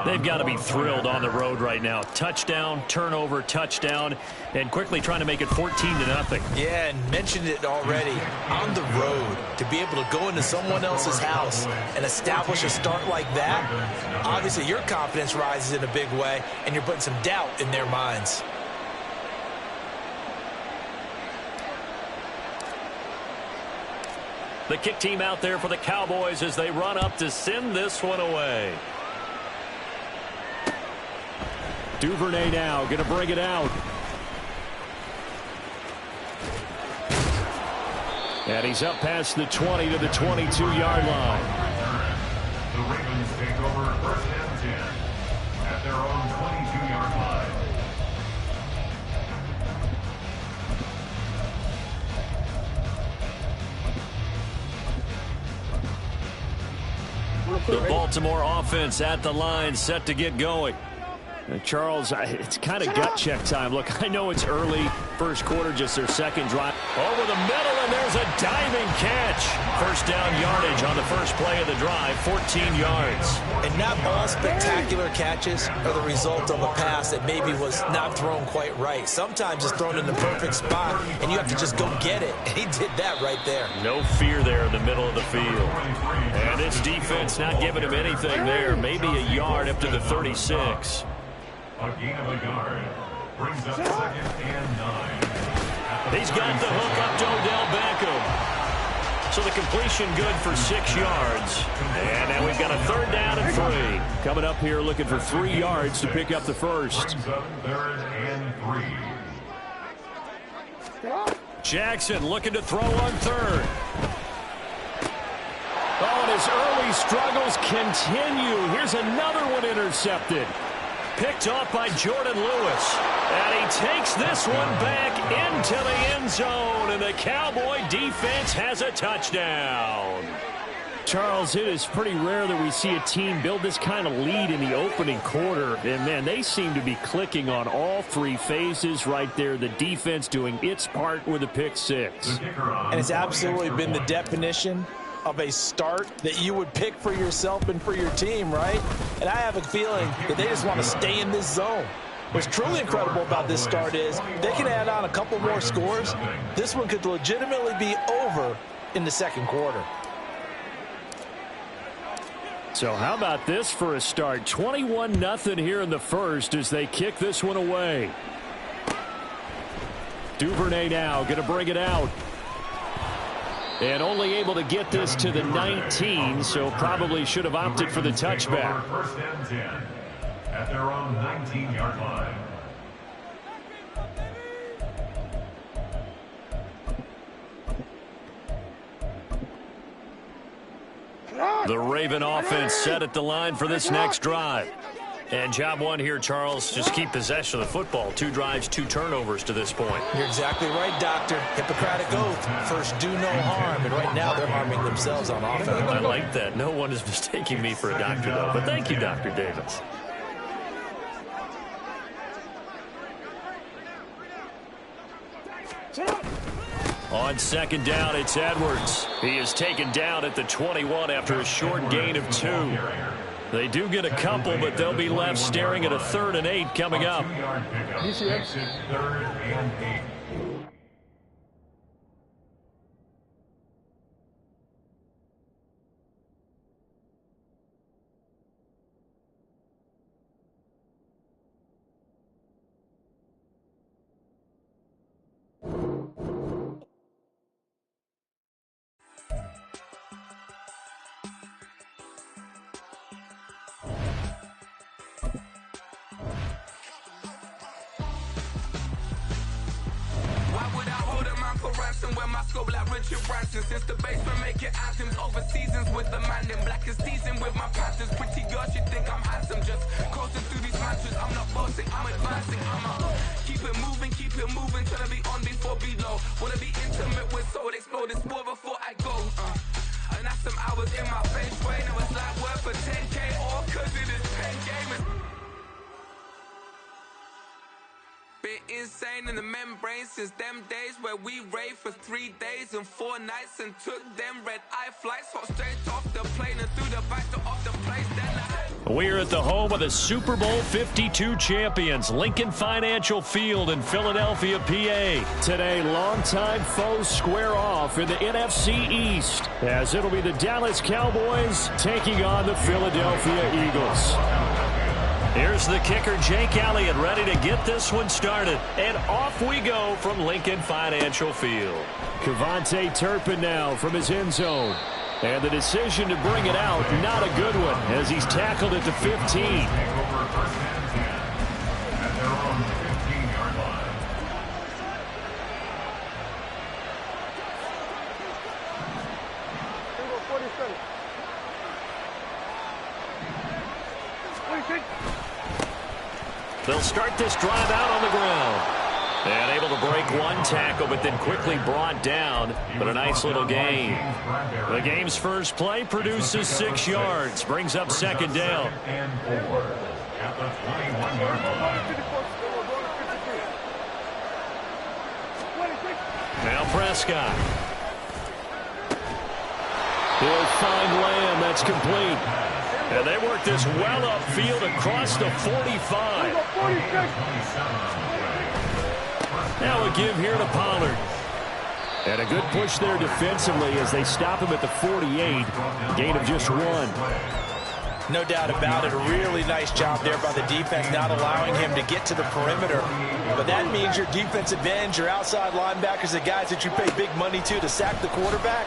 They've got to be thrilled on the road right now. Touchdown, turnover, touchdown, and quickly trying to make it 14-0. Yeah, and mentioned it already. On the road, to be able to go into someone else's house and establish a start like that, obviously your confidence rises in a big way, and you're putting some doubt in their minds. The kick team out there for the Cowboys as they run up to send this one away. Duvernay now going to bring it out. And he's up past the 20 to the 22-yard line. The Ravens take over 1st and 10 at their own 22-yard line. The Baltimore offense at the line, set to get going. Charles, it's kind of gut check time. Look, I know it's early, first quarter, just their second drive. Over the middle, and there's a diving catch. First down yardage on the first play of the drive, 14 yards. And not all spectacular catches are the result of a pass that maybe was not thrown quite right. Sometimes it's thrown in the perfect spot, and you have to just go get it. And he did that right there. No fear there in the middle of the field. And this defense not giving him anything there. Maybe a yard up to the 36. A gain of a yard brings up 2nd and 9. He's got the hook up to Odell Beckham. So the completion good for 6 yards. And now we've got a 3rd down and 3. Coming up here looking for 3 yards to pick up the first. Brings up 3rd and 3. Jackson looking to throw on 3rd. Oh, and his early struggles continue. Here's another one intercepted. Picked off by Jordan Lewis. And he takes this one back into the end zone. And the Cowboy defense has a touchdown. Charles, it is pretty rare that we see a team build this kind of lead in the opening quarter. And, man, they seem to be clicking on all 3 phases right there. The defense doing its part with a pick 6. And it's absolutely been the definition of a start that you would pick for yourself and for your team, right? And I have a feeling that they just want to stay in this zone. What's truly incredible about this start is they can add on a couple more scores. This one could legitimately be over in the second quarter. So how about this for a start? 21-0 here in the first as they kick this one away. Duvernay now going to bring it out. And only able to get this to the 19, so probably should have opted for the touchback. 1st and 10 at their own 19-yard line. The Raven offense set at the line for this next drive. And job one here, Charles, just keep possession of the football. 2 drives, 2 turnovers to this point. You're exactly right, Doctor. Hippocratic oath. First, do no harm. And right now, they're harming themselves on offense. I like that. No one is mistaking me for a doctor, though. But thank you, Dr. Davis. On 2nd down, it's Edwards. He is taken down at the 21 after a short gain of 2. They do get a couple, but they'll be left staring at a 3rd and 8 coming up. 3rd and 8. Ransom where my scope like Richard Branson. Since the basement making items over seasons with the man in black is seasoned with my Panthers. Pretty girl, she think I'm handsome. Just coasting through these mantras. I'm not bossing, I'm advancing. Keep it moving, trying to be on before below. Wanna be intimate with soul, explode this war before I go. And that's some hours in my face way. Now it's like worth for 10K, all cause it is 10 gamers. Been insane in the membrane since them days where we raved for 3 days and 4 nights and took them red-eye flights, hot straight off the plane and through the back door of the place. We're at the home of the Super Bowl 52 champions, Lincoln Financial Field in Philadelphia, PA. Today, longtime foes square off in the NFC East, as it'll be the Dallas Cowboys taking on the Philadelphia Eagles. Here's the kicker, Jake Elliott, ready to get this one started. And off we go from Lincoln Financial Field. Kevontae Turpin now from his end zone. And the decision to bring it out, not a good one, as he's tackled at the 15. They'll start this drive out on the ground. And able to break one tackle, but then quickly brought down. But a nice little gain. The game's first play produces 6 yards. Brings up second down. Now Prescott. He'll find Lamb. That's complete. And they work this well upfield across the 45. Now a give here to Pollard. And a good push there defensively as they stop him at the 48. Gain of just 1. No doubt about it. A really nice job there by the defense, not allowing him to get to the perimeter. But that means your defensive ends, your outside linebackers, the guys that you pay big money to sack the quarterback,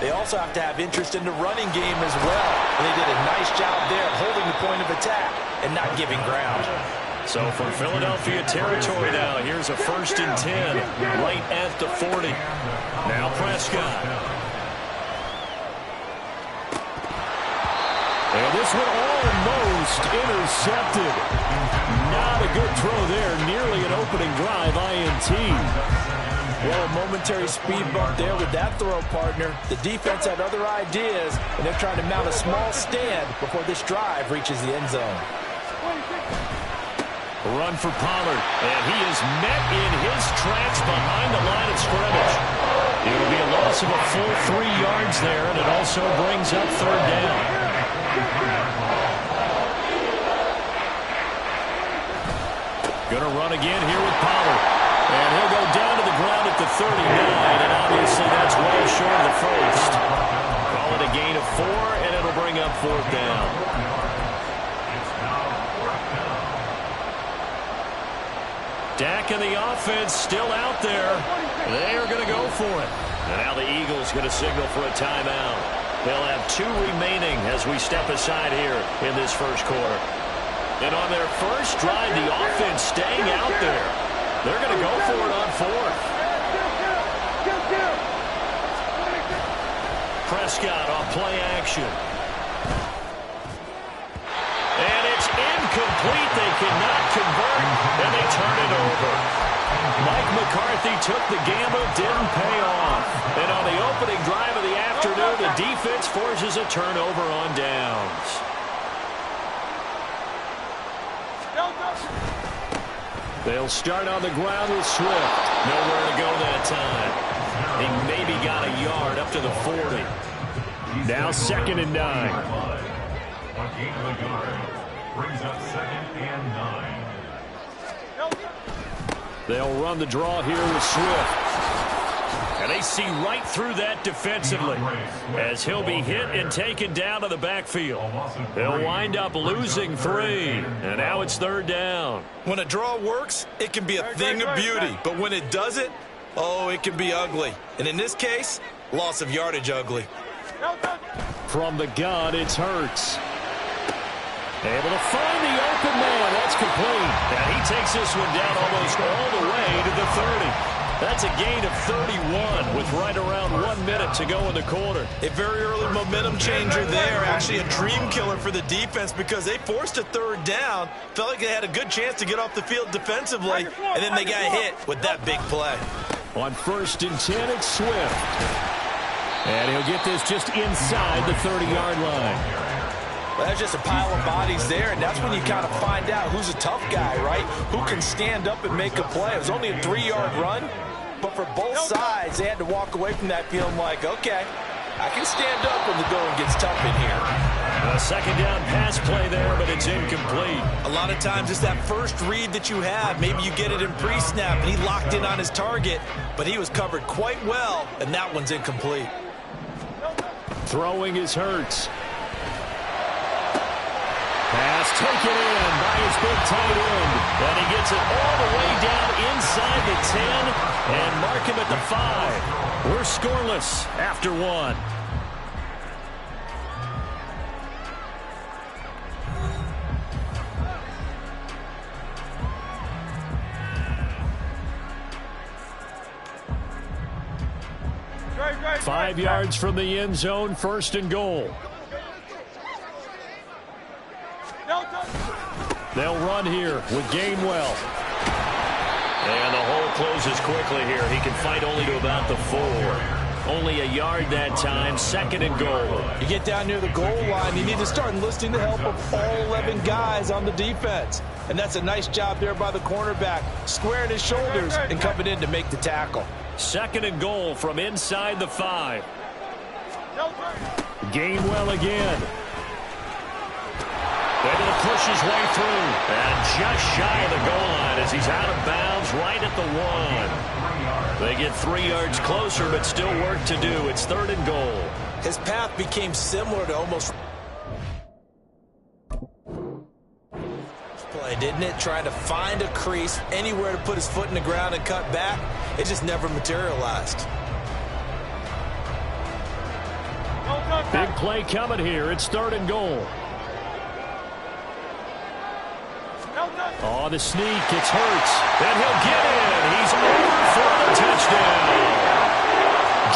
they also have to have interest in the running game as well. And they did a nice job there holding the point of attack and not giving ground. So from Philadelphia territory now, here's a 1st and 10 right at the 40. Now Prescott. And this one almost intercepted. Not a good throw there. Nearly an opening drive INT. Well, a momentary speed bump there with that throw, partner. The defense had other ideas, and they're trying to mount a small stand before this drive reaches the end zone. Run for Pollard, and he is met in his tracks behind the line of scrimmage. It'll be a loss of a full 3 yards there, and it also brings up 3rd down. Gonna run again here with Pollard. And he'll go down to the ground at the 39, and obviously that's well short of the first. Call it a gain of 4, and it'll bring up 4th down. Dak and the offense still out there. They are going to go for it. And now the Eagles going to signal for a timeout. They'll have 2 remaining as we step aside here in this first quarter. And on their first drive, the offense staying out there. They're going to go for it on 4th. Prescott on play action. And it's incomplete. They cannot convert, and they turn it over. Mike McCarthy took the gamble, didn't pay off. And on the opening drive of the afternoon, the defense forces a turnover on downs. They'll start on the ground with Swift. Nowhere to go that time. He maybe got a yard up to the 40. Now 2nd and 9. A gain of a yard brings up 2nd and 9. They'll run the draw here with Swift. And they see right through that defensively as he'll be hit and taken down to the backfield. They'll wind up losing 3, and now it's 3rd down. When a draw works, it can be a thing of beauty. But when it doesn't, oh, it can be ugly. And in this case, loss of yardage ugly. From the gun, it's Hurts. Able to find the open man. That's complete. And he takes this one down almost all the way to the 30. That's a gain of 31 with right around 1 minute to go in the quarter. A very early momentum changer there. Actually a dream killer for the defense because they forced a third down. Felt like they had a good chance to get off the field defensively, and then they got hit with that big play. On 1st and 10, it's Swift. And he'll get this just inside the 30-yard line. Well, that's just a pile of bodies there, and that's when you kind of find out who's a tough guy, right? Who can stand up and make a play. It was only a 3-yard run, but for both sides, they had to walk away from that feeling like, okay, I can stand up when the going gets tough in here. A 2nd down pass play there, but it's incomplete. A lot of times it's that first read that you have. Maybe you get it in pre-snap, and he locked in on his target, but he was covered quite well, and that one's incomplete. Throwing is Hurts. Pass taken in by his big tight end. And he gets it all the way down inside the 10 and mark him at the 5. We're scoreless after 1. Great. 5 yards from the end zone, 1st and goal. They'll run here with Gainwell. And the hole closes quickly here. He can fight only to about the 4. Only a yard that time, 2nd and goal. You get down near the goal line, you need to start enlisting the help of all 11 guys on the defense. And that's a nice job there by the cornerback, squaring his shoulders and coming in to make the tackle. 2nd and goal from inside the 5. Gainwell again. Able to push his way through. And just shy of the goal line as he's out of bounds right at the 1. They get 3 yards closer, but still work to do. It's 3rd and goal. His path became similar to almost play, didn't it? Trying to find a crease, anywhere to put his foot in the ground and cut back. It just never materialized. Big play coming here. It's 3rd and goal. On the sneak, it's Hurts. And he'll get in. He's over for the touchdown.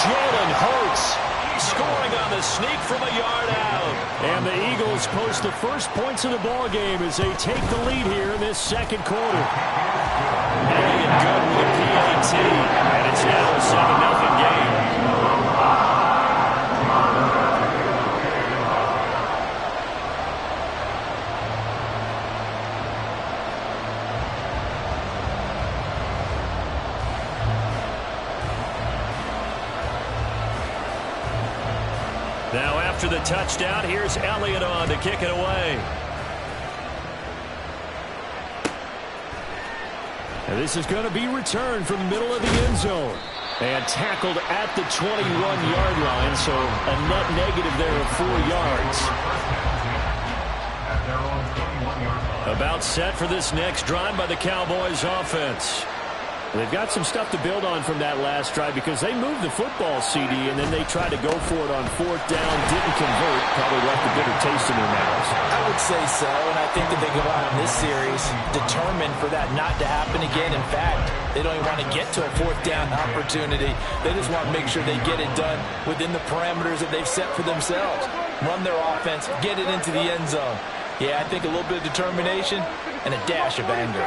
Jalen Hurts scoring on the sneak from a yard out. And the Eagles post the first points of the ball game as they take the lead here in this 2nd quarter. Elliott good with a PAT. And it's now a 7-0 game. Now after the touchdown, here's Elliott on to kick it away. And this is going to be returned from the middle of the end zone. And tackled at the 21-yard line, so a net negative there of 4 yards. About set for this next drive by the Cowboys offense. They've got some stuff to build on from that last drive because they moved the football, CD, and then they tried to go for it on 4th down, didn't convert, probably left a bitter taste in their mouths. I would say so, and I think that they go out in this series determined for that not to happen again. In fact, they don't even want to get to a 4th down opportunity. They just want to make sure they get it done within the parameters that they've set for themselves. Run their offense, get it into the end zone. Yeah, I think a little bit of determination and a dash of anger.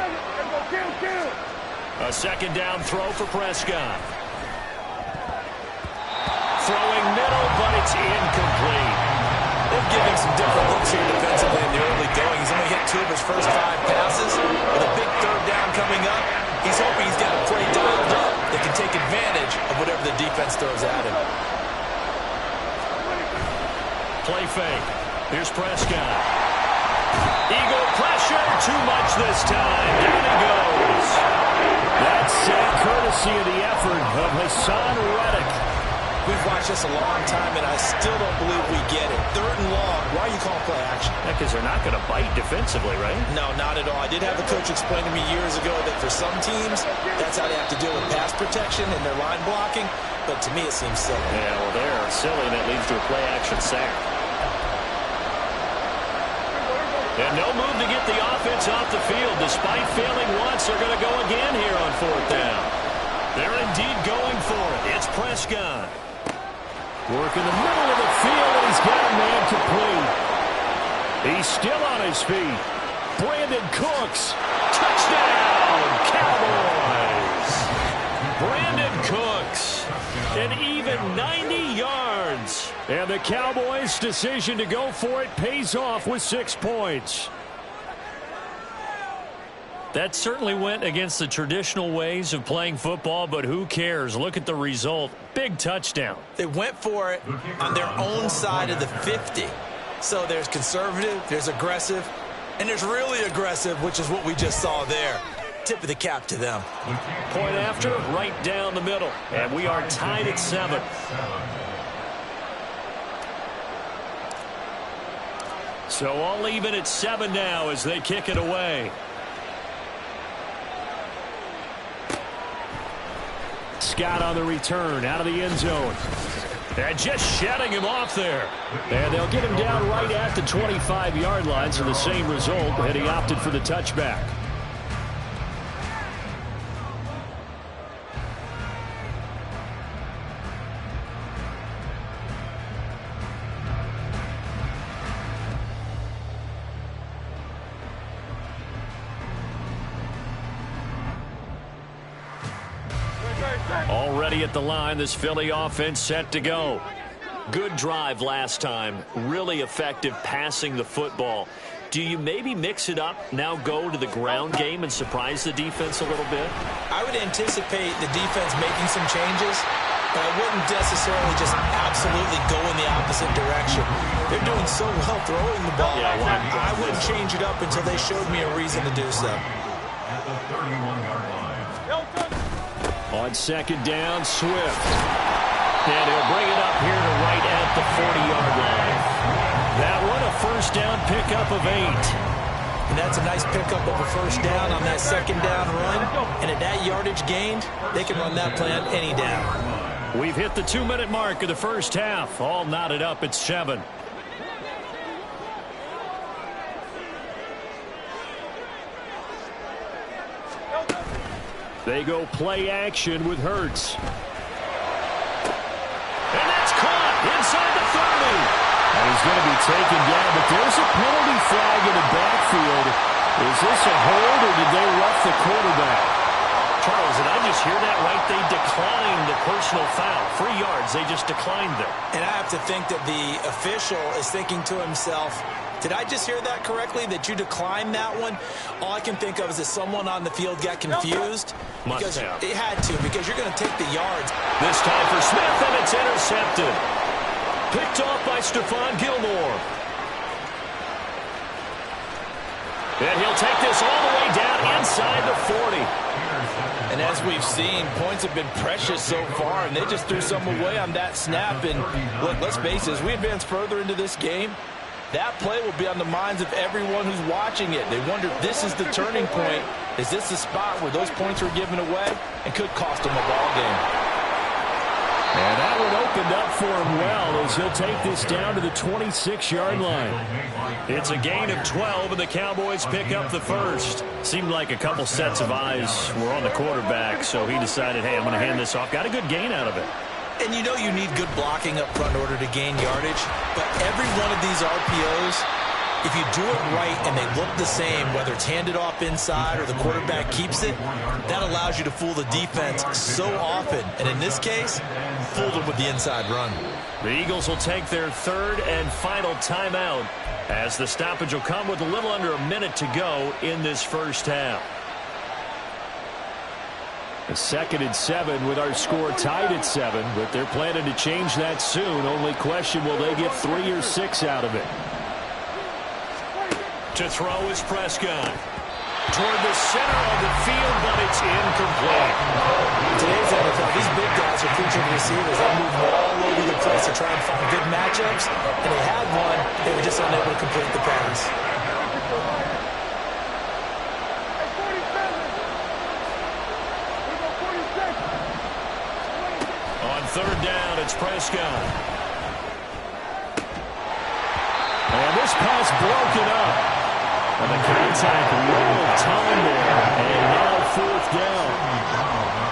A 2nd down throw for Prescott. Throwing middle, but it's incomplete. They've given some different looks here defensively in the early going. He's only hit 2 of his first 5 passes. With a big 3rd down coming up, he's hoping he's got a play dialed up that can take advantage of whatever the defense throws at him. Play fake. Here's Prescott. Eagle pressure, too much this time. Down he goes. That's courtesy of the effort of Hassan Reddick. We've watched this a long time, and I still don't believe we get it. 3rd and long. Why are you calling play action? Because they're not going to bite defensively, right? No, not at all. I did have the coach explain to me years ago that for some teams, that's how they have to deal with pass protection and their line blocking. But to me, it seems silly. Yeah, well, they're silly, and that leads to a play action sack. And no move to get the offense off the field. Despite failing once, they're going to go again here on 4th down. They're indeed going for it. It's Prescott. Work in the middle of the field, and he's got a man complete. He's still on his feet. Brandon Cooks. Touchdown, Cowboys. Brandon Cooks. An even 90 yards. And the Cowboys' decision to go for it pays off with 6 points. That certainly went against the traditional ways of playing football, but who cares? Look at the result. Big touchdown. They went for it on their own side of the 50. So there's conservative, there's aggressive, and there's really aggressive, which is what we just saw there. Tip of the cap to them. Point after, right down the middle. And we are tied at 7. So all even at 7 now as they kick it away. Scott on the return, out of the end zone. And just shedding him off there. And they'll get him down right at the 25-yard line, so the same result, and he opted for the touchback. Already at the line, this Philly offense set to go. Good drive last time. Really effective passing the football. Do you maybe mix it up, now go to the ground game and surprise the defense a little bit? I would anticipate the defense making some changes, but I wouldn't necessarily just absolutely go in the opposite direction. They're doing so well throwing the ball. Yeah, I wouldn't change it up until they showed me a reason to do so. At the 31-yard line. On second down, Swift. And he'll bring it up here to right at the 40-yard line. That one, a first down pickup of 8. And that's a nice pickup of a first down on that second down run. And at that yardage gained, they can run that play on any down. We've hit the 2-minute mark of the first half. All knotted up at 7. They go play action with Hurts. And that's caught inside the 30. And he's going to be taken down, but there's a penalty flag in the backfield. Is this a hold, or did they rough the quarterback? Charles, did I just hear that right? They declined the personal foul. 3 yards, they just declined it. And I have to think that the official is thinking to himself, did I just hear that correctly, that you declined that one? All I can think of is that someone on the field got confused. Must have. It had to, because you're going to take the yards. This time for Smith, and it's intercepted. Picked off by Stephon Gilmore. And he'll take this all the way down inside the 40. And as we've seen, points have been precious so far, and they just threw some away on that snap. And look, let's face it, as we advance further into this game, that play will be on the minds of everyone who's watching it. They wonder if this is the turning point. Is this the spot where those points are given away and could cost them a ball game? And that one opened up for him well as he'll take this down to the 26-yard line. It's a gain of 12, and the Cowboys pick up the first. Seemed like a couple sets of eyes were on the quarterback, so he decided, hey, I'm going to hand this off. Got a good gain out of it. And you know you need good blocking up front in order to gain yardage. But every one of these RPOs, if you do it right and they look the same, whether it's handed off inside or the quarterback keeps it, that allows you to fool the defense so often. And in this case, fooled them with the inside run. The Eagles will take their third and final timeout as the stoppage will come with a little under a minute to go in this first half. A 2nd and 7 with our score tied at 7, but they're planning to change that soon. Only question, will they get 3 or 6 out of it? To throw is Prescott. Toward the center of the field, but it's incomplete. Today's NFL, these big guys are featured receivers. They move all over the place to try and find good matchups, and they had one. They were just unable to complete the pass. Third down, it's Prescott. And this pass broken up. And the contact, a little time there. And now 4th down.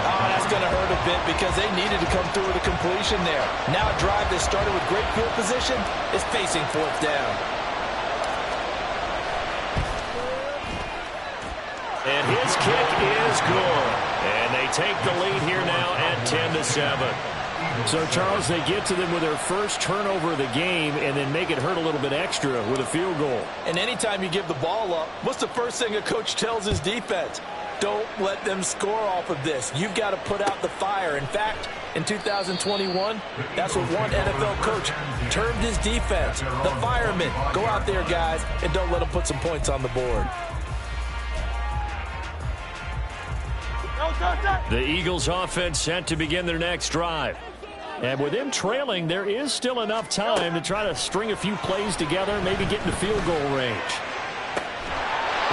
Oh, that's is going to hurt a bit because they needed to come through with a completion there. Now a drive that started with great field position is facing fourth down. And his kick is good. And they take the lead here now at 10-7. So, Charles, they get to them with their first turnover of the game and then make it hurt a little bit extra with a field goal. And anytime you give the ball up, what's the first thing a coach tells his defense? Don't let them score off of this. You've got to put out the fire. In fact, in 2021, that's what one NFL coach termed his defense. The firemen. Go out there, guys, and don't let them put some points on the board. The Eagles offense set to begin their next drive. And with them trailing, there is still enough time to try to string a few plays together, maybe get into field goal range.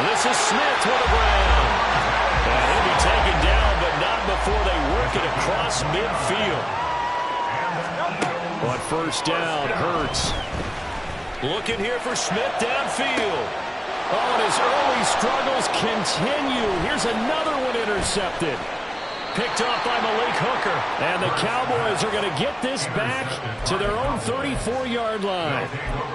This is Smith with a ground. And he'll be taken down, but not before they work it across midfield. On first down, Hurts. Looking here for Smith downfield. Oh, and his early struggles continue. Here's another one intercepted. Picked off by Malik Hooker. And the Cowboys are going to get this back to their own 34-yard line.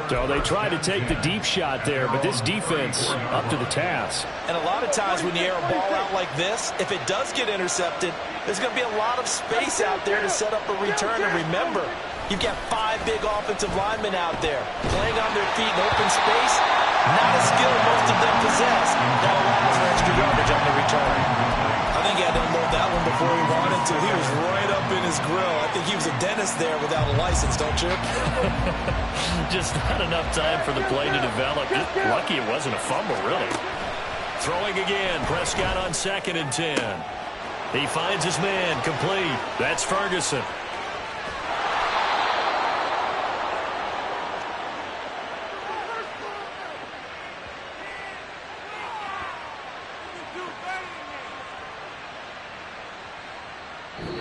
So they try to take the deep shot there, but this defense up to the task. And a lot of times when you air a ball out like this, if it does get intercepted, there's going to be a lot of space out there to set up a return. And remember, you've got 5 big offensive linemen out there playing on their feet in open space. Not a skill most of them possess. That allows for extra yardage on the return. I think he had to unload that one before he wanted to. He was right up in his grill. I think he was a dentist there without a license, don't you? Just not enough time for the play to develop. Just lucky it wasn't a fumble, really. Throwing again. Prescott on 2nd and 10. He finds his man complete. That's Ferguson.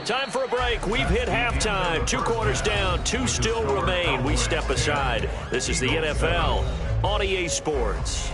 Time for a break. We've hit halftime. 2 quarters down. 2 still remain. We step aside. This is the NFL on EA Sports.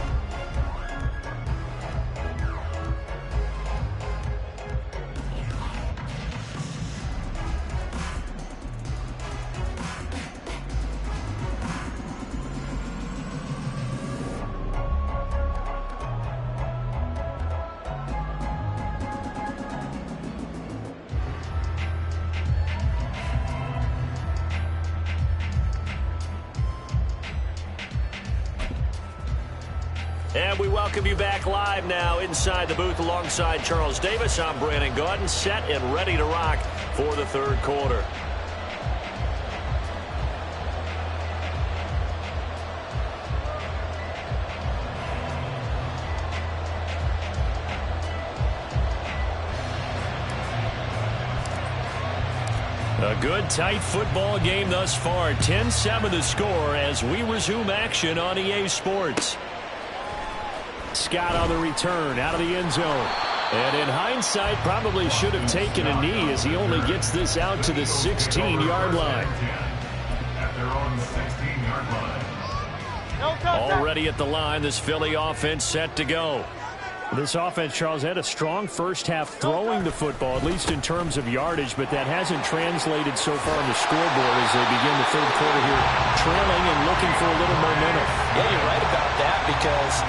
And we welcome you back live now inside the booth alongside Charles Davis. I'm Brandon Gaudin, set and ready to rock for the third quarter. A good, tight football game thus far. 10-7 the score as we resume action on EA Sports. Scott on the return, out of the end zone. And in hindsight, probably should have taken a knee as he only gets this out to the 16-yard line. At their own 16-yard line. Already at the line, this Philly offense set to go. This offense, Charles, had a strong first half throwing the football, at least in terms of yardage, but that hasn't translated so far on the scoreboard as they begin the third quarter here, trailing and looking for a little momentum. Yeah, you're right about that because,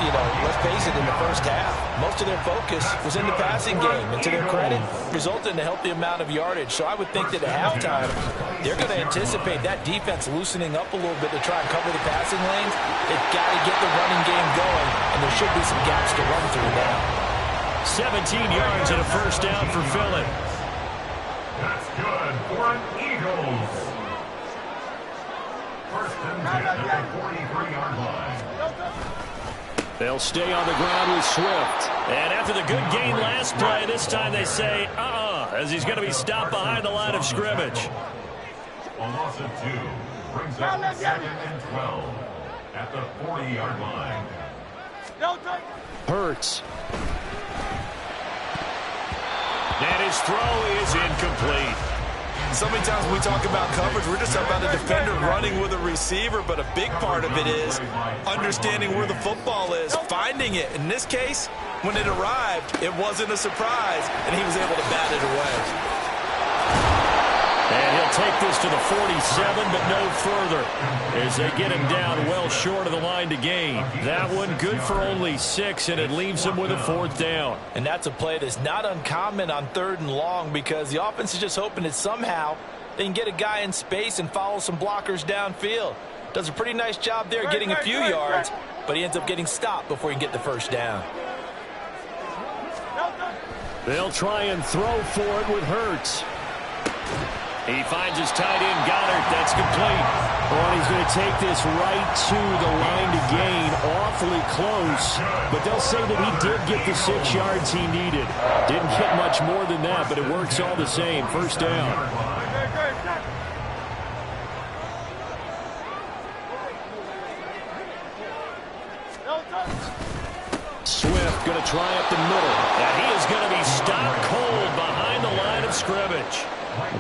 let's face it, in the first half, most of their focus was in the passing game. And to their credit, resulted in a healthy amount of yardage. So I would think that at halftime, they're going to anticipate that defense loosening up a little bit to try and cover the passing lanes. They've got to get the running game going, and there should be some gaps to run through now. 17 yards and a first down for Philly. That's good for an Eagles. First and 10 at the 43-yard line. They'll stay on the ground with Swift. And after the good gain last play, this time they say, as he's going to be stopped behind the line of scrimmage. A loss of 2 brings up 2nd and 12 at the 40-yard line. Hurts. And his throw is incomplete. So many times when we talk about coverage, we're just about a defender running with a receiver, but a big part of it is understanding where the football is, finding it. In this case, when it arrived, it wasn't a surprise, and he was able to bat it away. take this to the 47, but no further as they get him down well short of the line to gain. That one good for only 6, and it leaves him with a 4th down. And that's a play that's not uncommon on 3rd and long because the offense is just hoping that somehow they can get a guy in space and follow some blockers downfield. Does a pretty nice job there getting a few yards, but he ends up getting stopped before he can get the 1st down. They'll try and throw for it with Hurts. He finds his tight end, Goddard. That's complete. Oh, and he's going to take this right to the line to gain. Awfully close. But they'll say that he did get the 6 yards he needed. Didn't get much more than that, but it works all the same. 1st down. Swift going to try up the middle. And he is going to be stopped cold behind the line of scrimmage.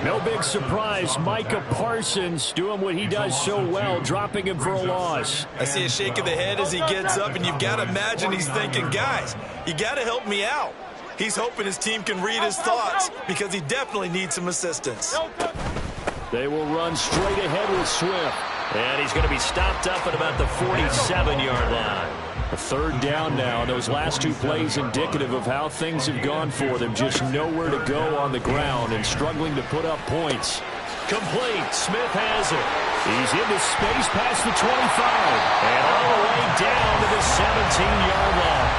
No big surprise. Micah Parsons doing what he does so well, dropping him for a loss. I see a shake of the head as he gets up, and you've got to imagine he's thinking, guys, you got to help me out. He's hoping his team can read his thoughts because he definitely needs some assistance. They will run straight ahead with Swift. And he's going to be stopped up at about the 47-yard line. A 3rd down now. Those last 2 plays indicative of how things have gone for them. Just nowhere to go on the ground and struggling to put up points. Complete. Smith has it. He's into space past the 25. And all the way down to the 17-yard line.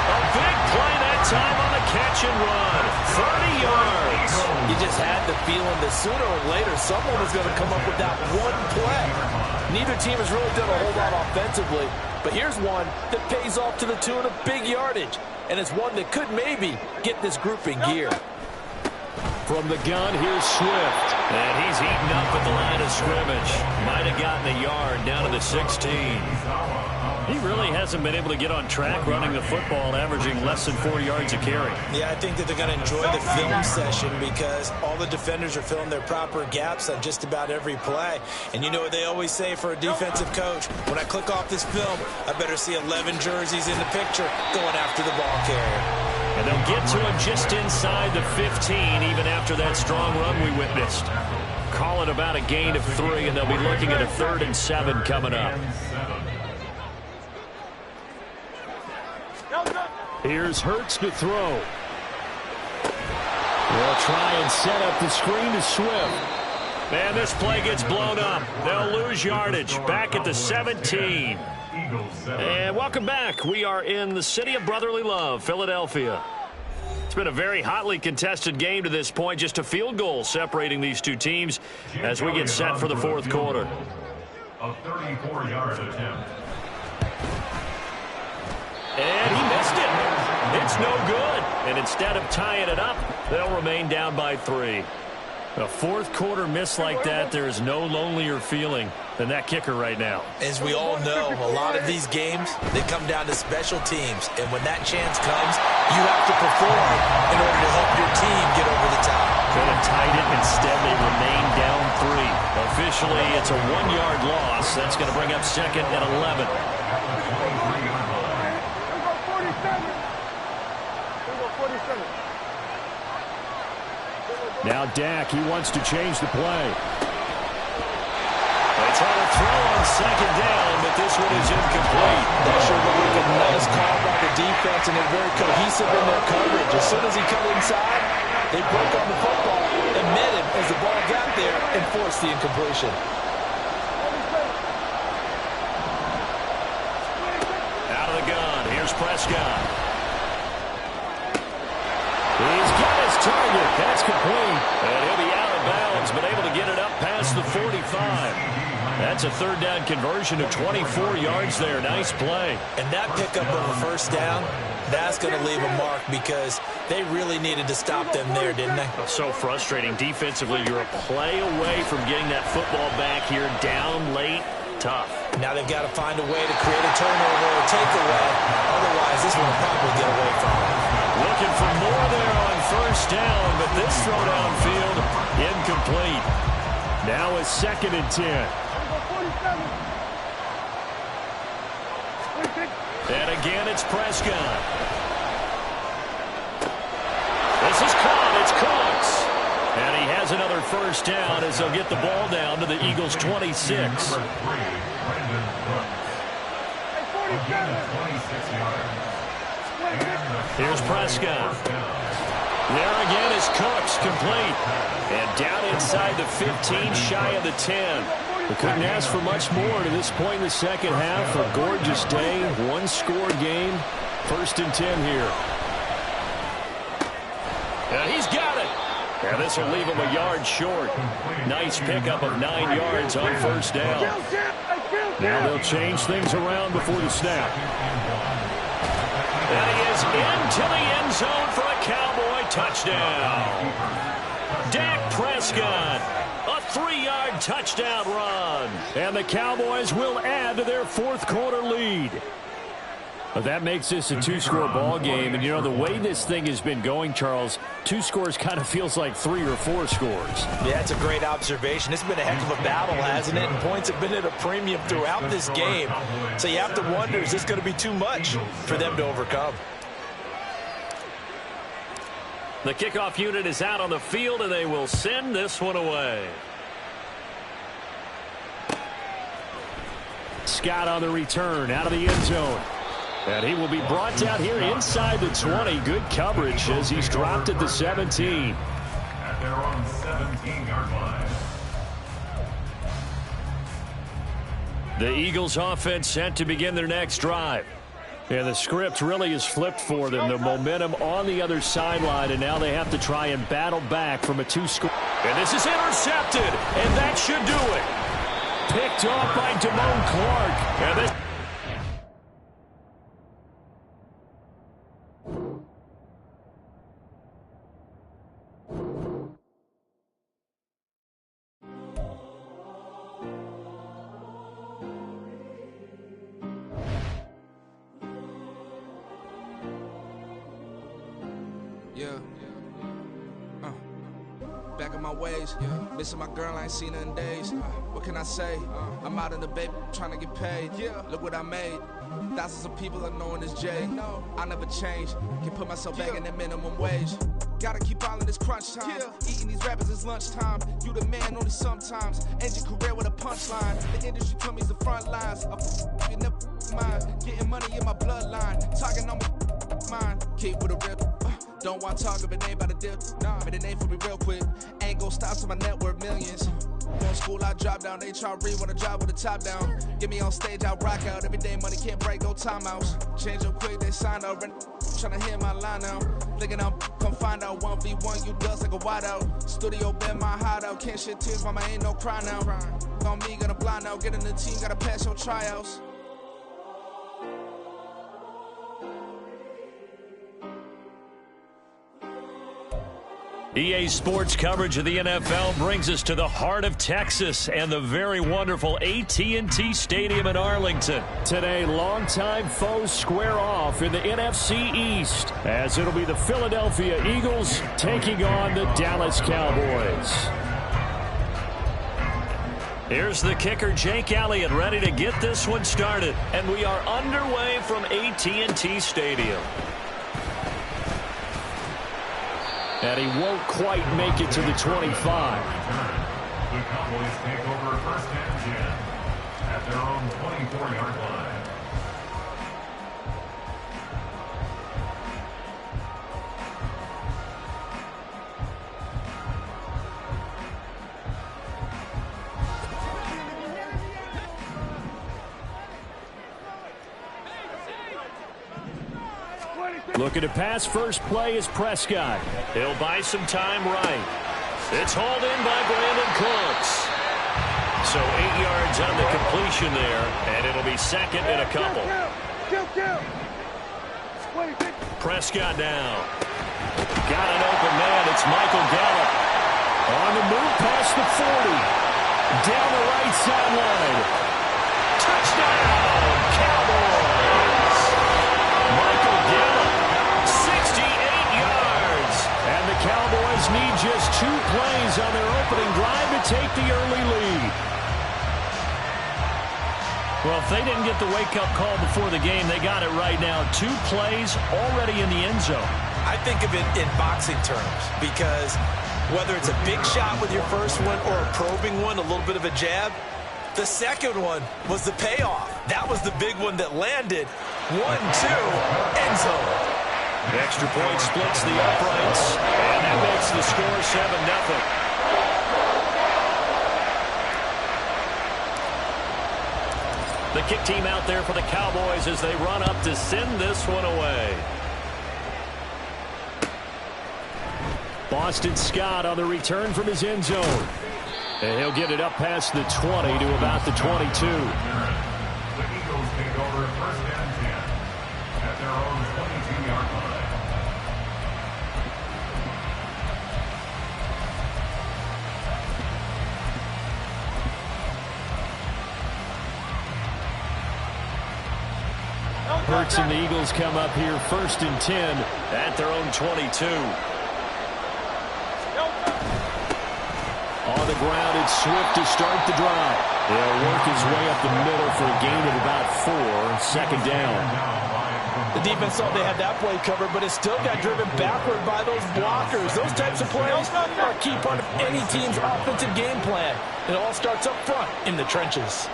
A big play that time on the catch and run. 30 yards. You just had the feeling that sooner or later someone was going to come up with that one play. Neither team has really done a whole lot offensively, but here's one that pays off to the tune of big yardage, and it's one that could maybe get this group in gear. From the gun, here's Swift. And he's eaten up at the line of scrimmage. Might have gotten a yard down to the 16. He really hasn't been able to get on track running the football, averaging less than 4 yards a carry. Yeah, I think that they're going to enjoy the film session because all the defenders are filling their proper gaps on just about every play. And you know what they always say for a defensive coach? When I click off this film, I better see 11 jerseys in the picture going after the ball carrier. And they'll get to him just inside the 15, even after that strong run we witnessed. Call it about a gain of 3, and they'll be looking at a 3rd and 7 coming up. Here's Hurts to throw. They'll try and set up the screen to Swift. And this play gets blown up. They'll lose yardage. Back at the 17. And welcome back. We are in the city of brotherly love, Philadelphia. It's been a very hotly contested game to this point. Just a field goal separating these 2 teams as we get set for the 4th quarter. A 34-yard attempt. And he missed it. It's no good. And instead of tying it up, they'll remain down by 3. A 4th quarter miss like that, there is no lonelier feeling than that kicker right now. As we all know, a lot of these games, they come down to special teams. And when that chance comes, you have to perform in order to help your team get over the top. Could have tied it. Instead, they remain down 3. Officially, it's a 1-yard loss. That's going to bring up 2nd and 11. Now Dak, he wants to change the play. They try to throw on 2nd down, but this one is incomplete. That sure looked like a nice call by the defense, and they're very cohesive in their coverage. As soon as he cut inside, they broke on the football and met him as the ball got there and forced the incompletion. Out of the gun, here's Prescott. He's got his target. That's complete. And he'll be out of bounds, but able to get it up past the 45. That's a 3rd down conversion of 24 yards there. Nice play. And that pickup of a 1st down, that's going to leave a mark because they really needed to stop them there, didn't they? So frustrating. Defensively, you're a play away from getting that football back here. Down late, tough. Now they've got to find a way to create a turnover or takeaway. Otherwise, this one will probably get away from them. Looking for more there on 1st down, but this throw downfield incomplete. Now a 2nd and 10. And again, it's Prescott. This is caught. It's Cooks. And he has another first down as they'll get the ball down to the Eagles' 26. Here's Prescott. There again is Cooks, complete. And down inside the 15, shy of the 10. We couldn't ask for much more to this point in the second half. A gorgeous day, one-score game. 1st and 10 here. And he's got it. And this will leave him a yard short. Nice pickup of 9 yards on first down. Now they'll change things around before the snap. And he is into the end zone for a Cowboy touchdown. Dak Prescott, a 3-yard touchdown run. And the Cowboys will add to their 4th quarter lead. But that makes this a 2-score ball game. And, you know, the way this thing has been going, Charles, 2 scores kind of feels like 3 or 4 scores. Yeah, it's a great observation. It's been a heck of a battle, hasn't it? And points have been at a premium throughout this game. So you have to wonder, is this going to be too much for them to overcome? The kickoff unit is out on the field, and they will send this one away. Scott on the return, out of the end zone. And he will be brought down here inside the 20. Good coverage as he's dropped at the 17. At their own 17-yard line. The Eagles offense set to begin their next drive. And the script really is flipped for them. The momentum on the other sideline, and now they have to try and battle back from a 2-score. And this is intercepted, and that should do it. Picked off by Damone Clark. And this back in my ways, missing my girl, I ain't seen her in days. What can I say? I'm out in the baby, trying to get paid. Look what I made. Thousands of people are knowing this Jay. I never change. Can put myself back in that minimum wage. Gotta keep all in this crunch time. Eating these rappers is lunchtime. You the man only sometimes. End your career with a punchline. The industry told me the front lines. You never mind. Getting money in my bloodline. Talking on my mind. Keep with a rip. Don't want to talk if it ain't about a dip. Made a name for me real quick. Ain't gon' stop till my net worth millions. Going school, I drop down. They try to read when I drive with the top down. Get me on stage, I rock out. Every day money can't break, go timeouts. Change up quick, they sign up. Tryna hit my line now. Thinking I'm come find out 1v1, you dust like a wideout. Studio been my hideout. Can't shed tears, mama ain't no cry now. On me, gonna blind out. Get in the team, gotta pass your tryouts. EA Sports coverage of the NFL brings us to the heart of Texas and the very wonderful AT&T Stadium in Arlington. Today, longtime foes square off in the NFC East as it'll be the Philadelphia Eagles taking on the Dallas Cowboys. Here's the kicker, Jake Elliott, ready to get this one started. And we are underway from AT&T Stadium. And he won't quite make it to the 25. The Cowboys take over 1st and 10 at their own 24-yard line. Looking to pass, first play is Prescott. He'll buy some time right. It's hauled in by Brandon Cooks. So 8 yards on the completion there, and it'll be second and a couple. Prescott down. Got an open man. It's Michael Gallup. On the move past the 40. Down the right sideline. Touchdown, Cowboys. Michael Gallup. And the Cowboys need just 2 plays on their opening drive to take the early lead. Well, if they didn't get the wake-up call before the game, they got it right now. 2 plays already in the end zone. I think of it in boxing terms because whether it's a big shot with your first one or a probing one, a little bit of a jab, the second one was the payoff. That was the big one that landed. 1-2, end zone. The extra point splits the uprights, and that makes the score 7-0. The kick team out there for the Cowboys as they run up to send this one away. Boston Scott on the return from his end zone. And he'll get it up past the 20 to about the 22. The Eagles take over first and 10 at their own 22-yard line. Hurts and the Eagles come up here first and 10 at their own 22. On the ground, it's Swift to start the drive. He'll work his way up the middle for a gain of about 4, second down. The defense thought they had that play covered, but it still got driven backward by those blockers. Those types of plays are a key part of any team's offensive game plan. It all starts up front in the trenches.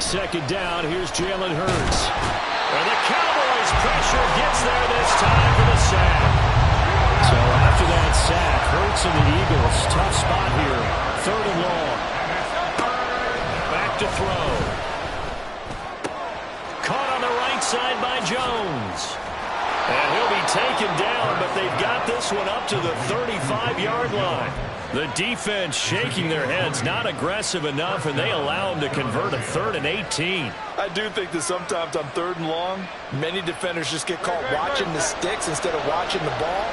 Second down, here's Jalen Hurts. And the Cowboys pressure gets there this time for the sack. So after that sack, Hurts and the Eagles, tough spot here. Third and long. Back to throw. Caught on the right side by Jones. And he'll be taken down, but they've got this one up to the 35-yard line. The defense shaking their heads, not aggressive enough, and they allow them to convert a 3rd and 18. I do think that sometimes on 3rd and long, many defenders just get caught watching the sticks instead of watching the ball.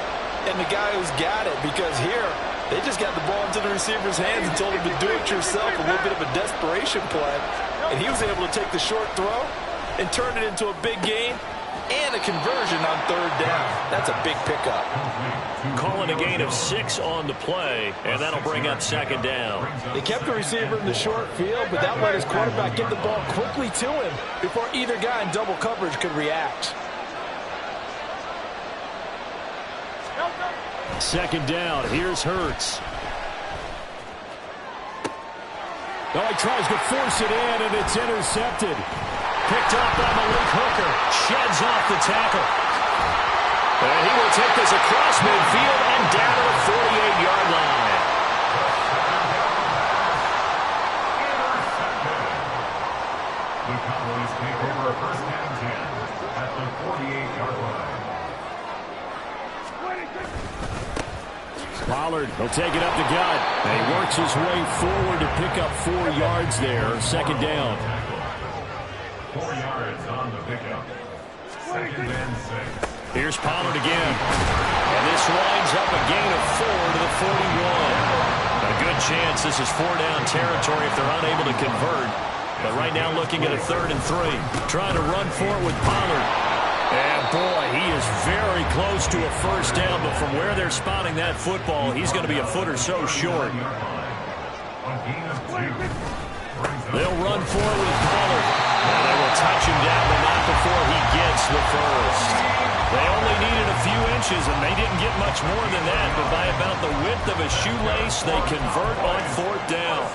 And the guy who's got it, because here, they just got the ball into the receiver's hands and told him to do it yourself, a little bit of a desperation play. And he was able to take the short throw and turn it into a big gain and a conversion on 3rd down. That's a big pickup. Calling a gain of 6 on the play, and that'll bring up second down. They kept the receiver in the short field, but that let his quarterback get the ball quickly to him before either guy in double coverage could react. Second down, here's Hurts. Oh, he tries to force it in, and it's intercepted. Picked up by Malik Hooker. Sheds off the tackle. And he will take this across midfield and down to the 48-yard line. The Cowboys take over first and 10 at the 48-yard line. Pollard will take it up the gut. And he works his way forward to pick up 4 yards there. Second down. 4 yards on the pickup. Second and 6. Here's Pollard again. And this winds up a gain of 4 to the 41. A good chance this is 4-down territory if they're unable to convert. But right now looking at a 3rd and 3. Trying to run for it with Pollard. And boy, he is very close to a first down. But from where they're spotting that football, he's going to be a foot or so short. They'll run for it with Pollard. And they will touch him down, but not before he gets the first. They only needed a few inches, and they didn't get much more than that. But by about the width of a shoelace, they convert on 4th down.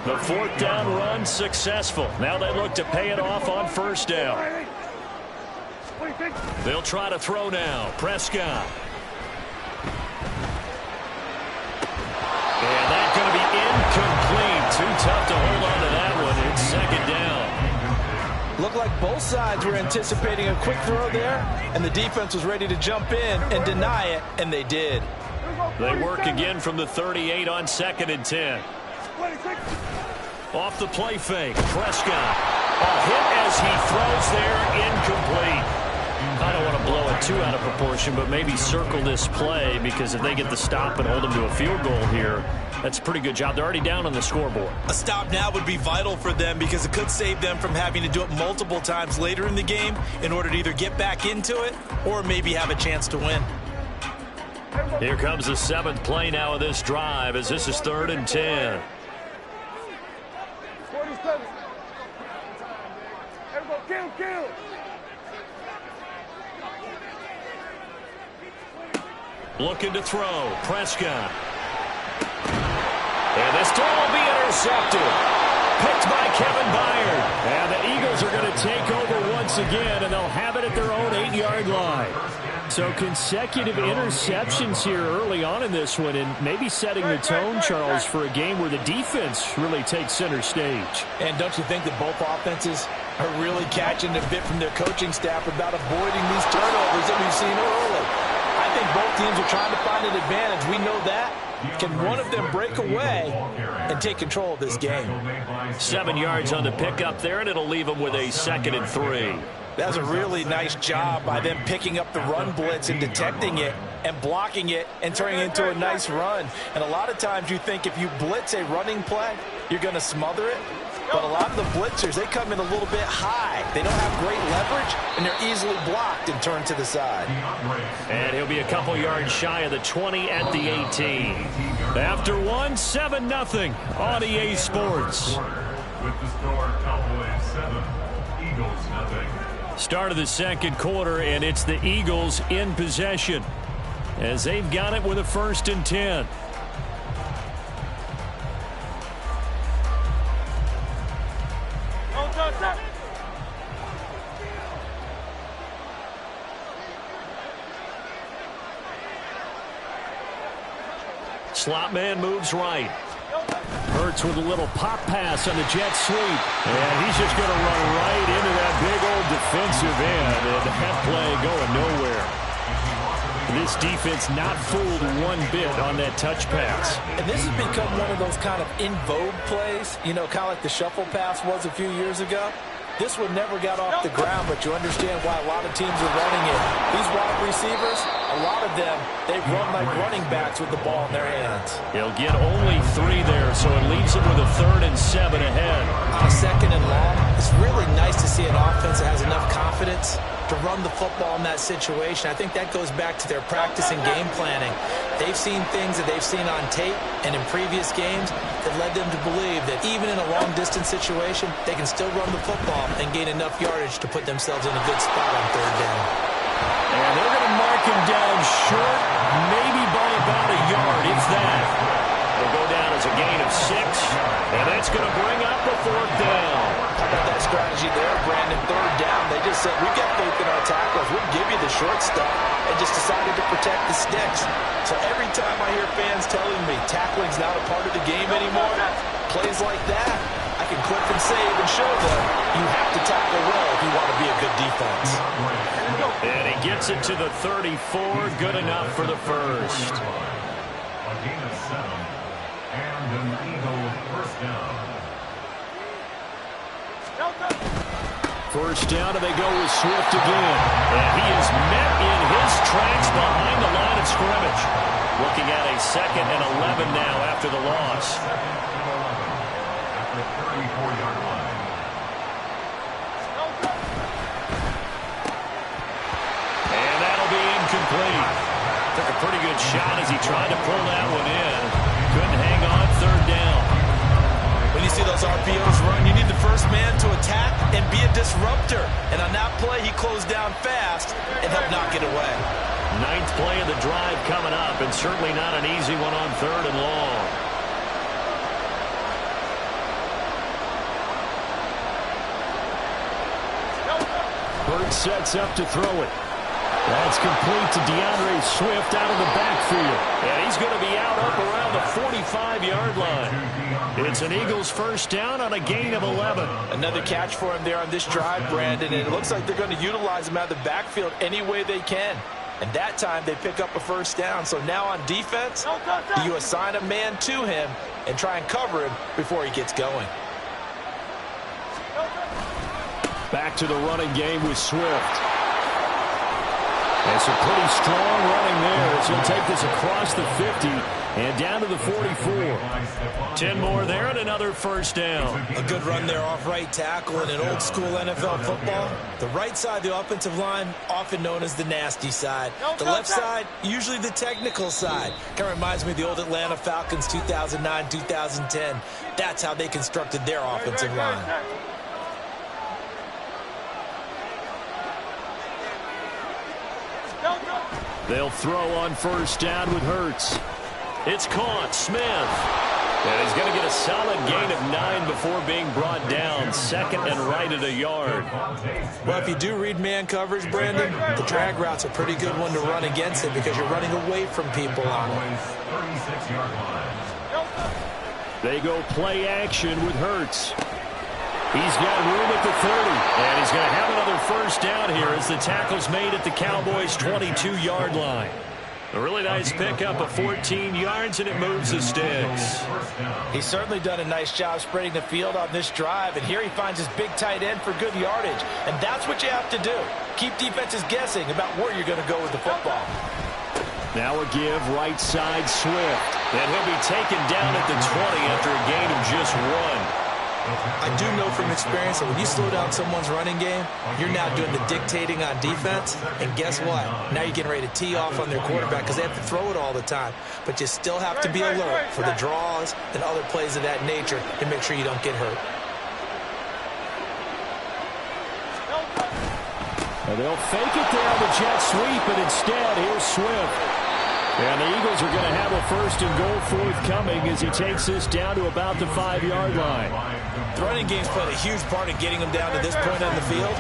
The 4th down run successful. Now they look to pay it off on 1st down. They'll try to throw now. Prescott. And that's going to be incomplete. Too tough to hold on to that one. It's 2nd down. Looked like both sides were anticipating a quick throw there, and the defense was ready to jump in and deny it, and they did. They work again from the 38 on 2nd and 10. Off the play fake. Prescott. A hit as he throws there. Incomplete. I don't want to blow it too out of proportion, but maybe circle this play, because if they get the stop and hold them to a field goal here, that's a pretty good job. They're already down on the scoreboard. A stop now would be vital for them because it could save them from having to do it multiple times later in the game in order to either get back into it or maybe have a chance to win. Here comes the 7th play now of this drive as this is 3rd and 10. 47. Everybody kill. Looking to throw. Prescott. And this throw will be intercepted. Picked by Kevin Byard. And the Eagles are going to take over once again, and they'll have it at their own 8-yard line. So consecutive interceptions here early on in this one, and maybe setting the tone, Charles, for a game where the defense really takes center stage. And don't you think that both offenses are really catching a bit from their coaching staff about avoiding these turnovers that we've seen early? I think both teams are trying to find an advantage. We know that. Can one of them break away and take control of this game? 7 yards on the pickup there, and it'll leave them with a 2nd and 3. That's a really nice job by them picking up the run blitz and detecting it and blocking it and turning it into a nice run. And a lot of times you think if you blitz a running play, you're going to smother it. But a lot of the blitzers, they come in a little bit high. They don't have great leverage, and they're easily blocked and turned to the side. And he'll be a couple yards shy of the 20 at the 18. After one, 7-0 on EA Sports. With the score, Cowboys 7, Eagles nothing. Start of the second quarter, and it's the Eagles in possession as they've got it with a 1st and 10. Slot man moves right. Hurts with a little pop pass on the jet sweep. And he's just going to run right into that big old defensive end. And that play going nowhere. This defense not fooled one bit on that touch pass. And this has become one of those kind of in vogue plays, you know, kind of like the shuffle pass was a few years ago. This one never got off the ground, but you understand why a lot of teams are running it. These wide receivers, a lot of them, they run like running backs with the ball in their hands. He'll get only 3 there, so it leaves him with a 3rd and 7 ahead. On a 2nd and long, it's really nice to see an offense that has enough confidence to run the football in that situation. I think that goes back to their practice and game planning. They've seen things that they've seen on tape and in previous games that led them to believe that even in a long-distance situation, they can still run the football and gain enough yardage to put themselves in a good spot on 3rd down. And they're going to mark him down short, maybe by about a yard, if that. They'll go down as a gain of 6, and that's going to bring up the 4th down. How about that strategy there, Brandon? 3rd down, they just said, we got faith in our tacklers. We'll give you the short stuff, and just decided to protect the sticks. So every time I hear fans telling me tackling's not a part of the game anymore, plays like that, I can clip and save and show them you have to tackle well if you want to be a good defense. And he gets it to the 34, good enough for the 1st. A gain of 7, and an Eagle 1st down. 1st down, and they go with Swift again. And he is met in his tracks behind the line of scrimmage. Looking at a 2nd and 11 now after the loss. At the 34-yard line. And that'll be incomplete. Took a pretty good shot as he tried to pull that one in. Couldn't hang on 3rd down. When you see those RPOs run, you need the first man to attack and be a disruptor. And on that play, he closed down fast and helped knock it away. 9th play of the drive coming up, and certainly not an easy one on 3rd and long. Bird sets up to throw it. That's complete to DeAndre Swift out of the backfield. And he's going to be out up around the 45-yard line. It's an Eagles 1st down on a gain of 11. Another catch for him there on this drive, Brandon, and it looks like they're going to utilize him out of the backfield any way they can. And that time they pick up a 1st down. So now on defense, you assign a man to him and try and cover him before he gets going. Back to the running game with Swift. And some pretty strong running there as he'll take this across the 50 and down to the 44. 10 more there and another 1st down. A good run there off right tackle in an old school NFL football. The right side of the offensive line, often known as the nasty side. The left side, usually the technical side. Kind of reminds me of the old Atlanta Falcons 2009, 2010. That's how they constructed their offensive line. They'll throw on first down with Hurts. It's caught. Smith. And he's going to get a solid gain of 9 before being brought down. Second and right at a yard. Well, if you do read man coverage, Brandon, the drag route's a pretty good one to run against it because you're running away from people on it. They go play action with Hurts. He's got room at the 30. And he's going to have another first down here as the tackle's made at the Cowboys' 22-yard line. A really nice pickup of 14 yards, and it moves the sticks. He's certainly done a nice job spreading the field on this drive, and here he finds his big tight end for good yardage. And that's what you have to do. Keep defenses guessing about where you're going to go with the football. Now a give right side Swift. And he'll be taken down at the 20 after a gain of just 1. I do know from experience that when you slow down someone's running game, you're now doing the dictating on defense. And guess what? Now you're getting ready to tee off on their quarterback because they have to throw it all the time. But you still have to be alert for the draws and other plays of that nature and make sure you don't get hurt. And they'll fake it there on the jet sweep, and instead, here's Swift. And the Eagles are going to have a first and goal forthcoming as he takes this down to about the 5-yard line. The running game's played a huge part in getting them down to this point on the field.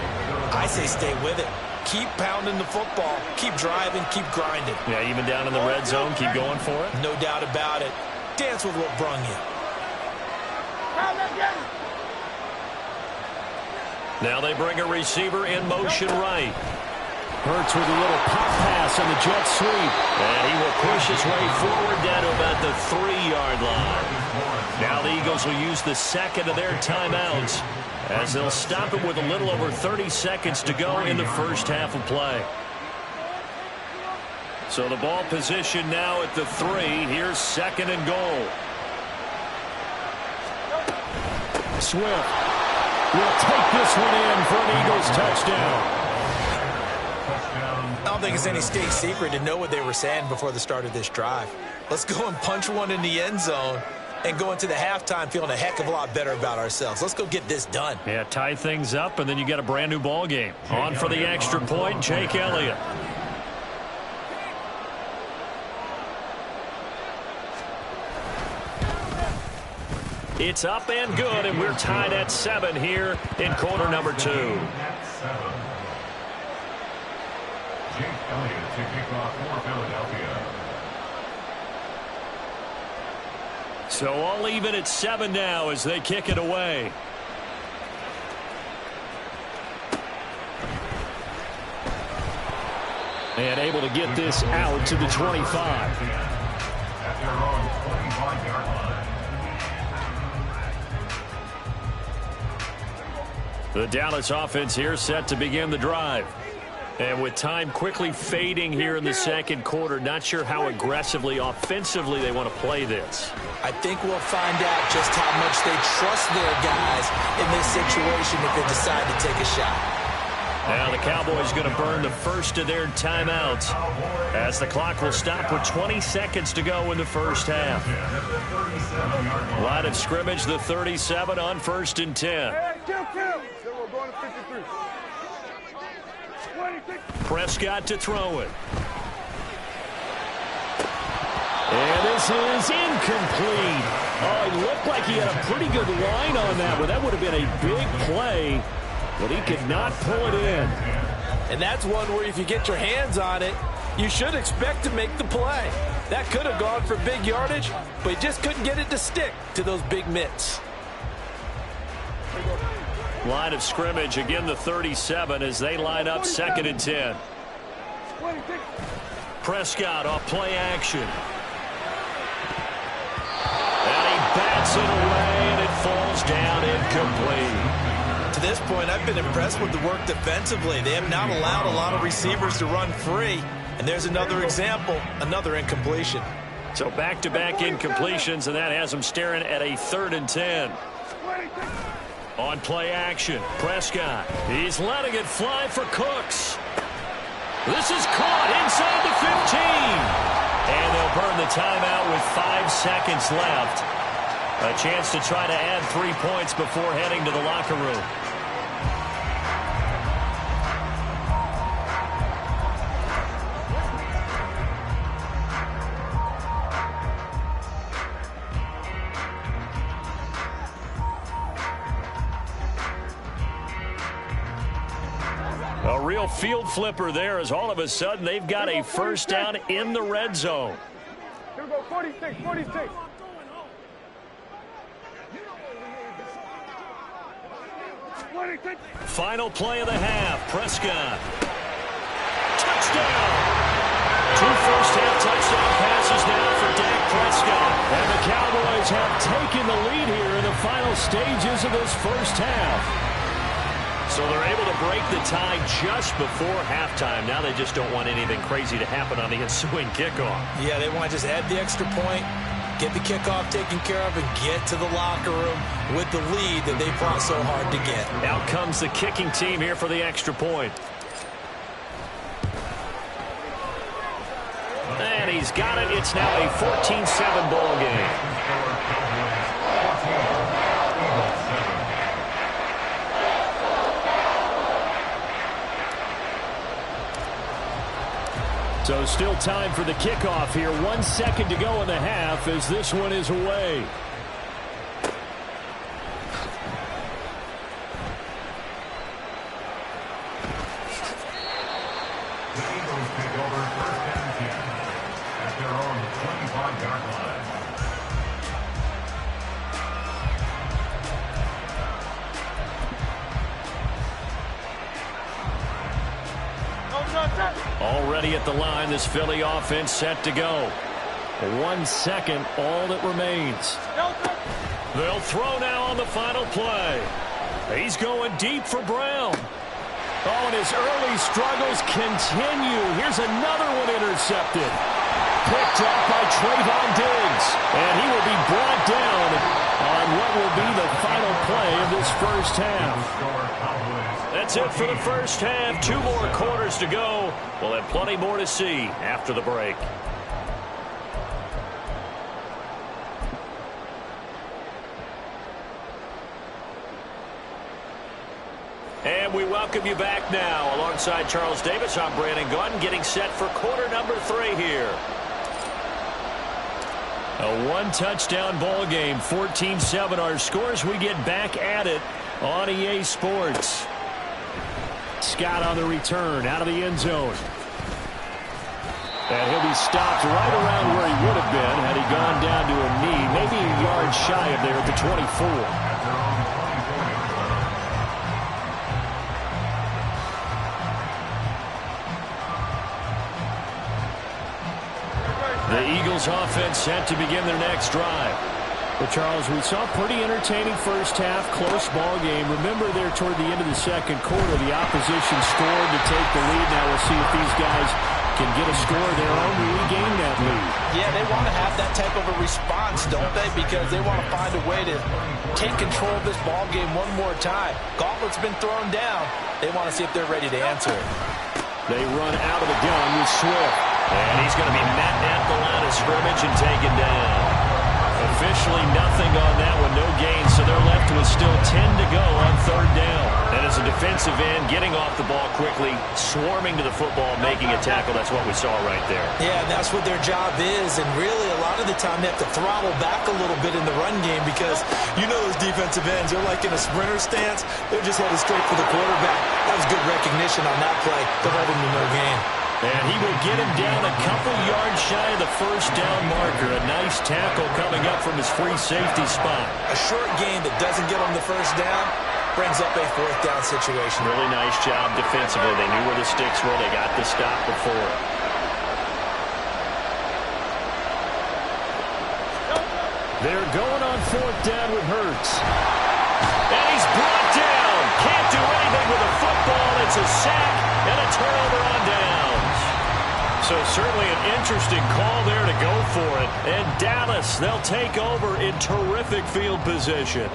I say stay with it. Keep pounding the football. Keep driving. Keep grinding. Yeah, even down in the red zone, keep going for it. No doubt about it. Dance with what brung you. Now they bring a receiver in motion right. Hurts with a little pop pass on the jet sweep. And he will push his way forward down to about the 3-yard line. Now the Eagles will use the second of their timeouts as they'll stop it with a little over 30 seconds to go in the first half of play. So the ball position now at the 3. Here's second and goal. Swift will take this one in for an Eagles touchdown. I don't think it's any state secret to know what they were saying before the start of this drive. Let's go and punch one in the end zone and go into the halftime feeling a heck of a lot better about ourselves. Let's go get this done. Yeah, tie things up, and then you got a brand new ball game. On for the extra point, Jake Elliott. It's up and good, and we're tied at 7 here in quarter number 2. Jake Elliott to kick off for Philadelphia. So all even at 7 now as they kick it away. And able to get this out to the 25. At their own 25-yard line. The Dallas offense here set to begin the drive. And with time quickly fading here in the second quarter, not sure how aggressively, offensively they want to play this. I think we'll find out just how much they trust their guys in this situation if they decide to take a shot. Now the Cowboys going to burn the first of their timeouts as the clock will stop with 20 seconds to go in the first half. Line of scrimmage, the 37 on 1st and 10. Prescott to throw it. And this is incomplete. Oh, it looked like he had a pretty good line on that one. That would have been a big play, but he could not pull it in. And that's one where if you get your hands on it, you should expect to make the play. That could have gone for big yardage, but he just couldn't get it to stick to those big mitts. Line of scrimmage, again the 37 as they line up 2nd and 10. Prescott off play action. And he bats it away, and it falls down incomplete. To this point, I've been impressed with the work defensively. They have not allowed a lot of receivers to run free. And there's another example, another incompletion. So back-to-back incompletions, and that has them staring at a 3rd and 10. On play action, Prescott. He's letting it fly for Cooks. This is caught inside the 15. And they'll burn the timeout with 5 seconds left. A chance to try to add 3 points before heading to the locker room. A real field flipper there as all of a sudden they've got a first down in the red zone. Here we go, 46, 46. Final play of the half. Prescott. Touchdown. 2 first-half touchdown passes now for Dak Prescott. And the Cowboys have taken the lead here in the final stages of this first half. So they're able to break the tie just before halftime. Now they just don't want anything crazy to happen on the ensuing kickoff. Yeah, they want to just add the extra point, get the kickoff taken care of, and get to the locker room with the lead that they fought so hard to get. Out comes the kicking team here for the extra point. And he's got it. It's now a 14-7 ball game. So still time for the kickoff here. 1 second to go in the half as this one is away. The Eagles take over first and 10 at their own 25-yard line. Already at the line, this Philly offense set to go. 1 second, all that remains. They'll throw now on the final play. He's going deep for Brown. Oh, and his early struggles continue. Here's another one intercepted. Picked up by Trayvon Diggs. And he will be brought down on what will be the final play of this first half. That's it for the first half. 2 more quarters to go. We'll have plenty more to see after the break. And we welcome you back now. Alongside Charles Davis, I'm Brandon Gordon, getting set for quarter number 3 here. A 1-touchdown ball game, 14-7 our scores. We get back at it on EA Sports. Scott on the return, out of the end zone. And he'll be stopped right around where he would have been had he gone down to a knee, maybe a yard shy of there at the 24. The Eagles offense set to begin their next drive. Well, Charles, we saw a pretty entertaining first half, close ball game. Remember there toward the end of the second quarter, the opposition scored to take the lead. Now we'll see if these guys can get a score of their own to regain that lead. Yeah, they want to have that type of a response, don't they? Because they want to find a way to take control of this ball game one more time. Gauntlet's been thrown down. They want to see if they're ready to answer it. They run out of the gun with Swift. And he's going to be met at the line of scrimmage and taken down. Officially nothing on that one, no gain, so they're left with still 10 to go on third down. And as a defensive end, getting off the ball quickly, swarming to the football, making a tackle, that's what we saw right there. Yeah, and that's what their job is, and really a lot of the time they have to throttle back a little bit in the run game because you know those defensive ends, they're like in a sprinter stance. They're just headed straight for the quarterback. That was good recognition on that play to hold him to no gain. And he will get him down a couple yards shy of the first down marker. A nice tackle coming up from his free safety spot. A short gain that doesn't get on the first down brings up a fourth down situation. Really nice job defensively. They knew where the sticks were. They got the stop before. They're going on fourth down with Hurts. And he's brought down. Can't do anything with a football. It's a sack and a turnover on downs. So certainly an interesting call there to go for it. And Dallas, they'll take over in terrific field position.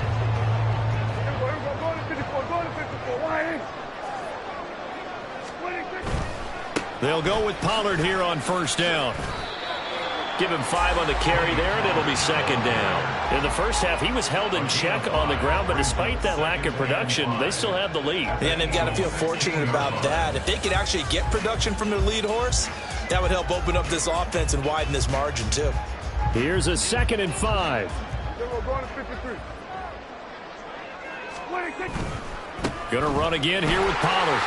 They'll go with Pollard here on first down. Give him 5 on the carry there, and it'll be second down. In the first half, he was held in check on the ground, but despite that lack of production, they still have the lead. Yeah, and they've got to feel fortunate about that. If they could actually get production from their lead horse, that would help open up this offense and widen this margin, too. Here's a 2nd and 5. Gonna run again here with Pollard.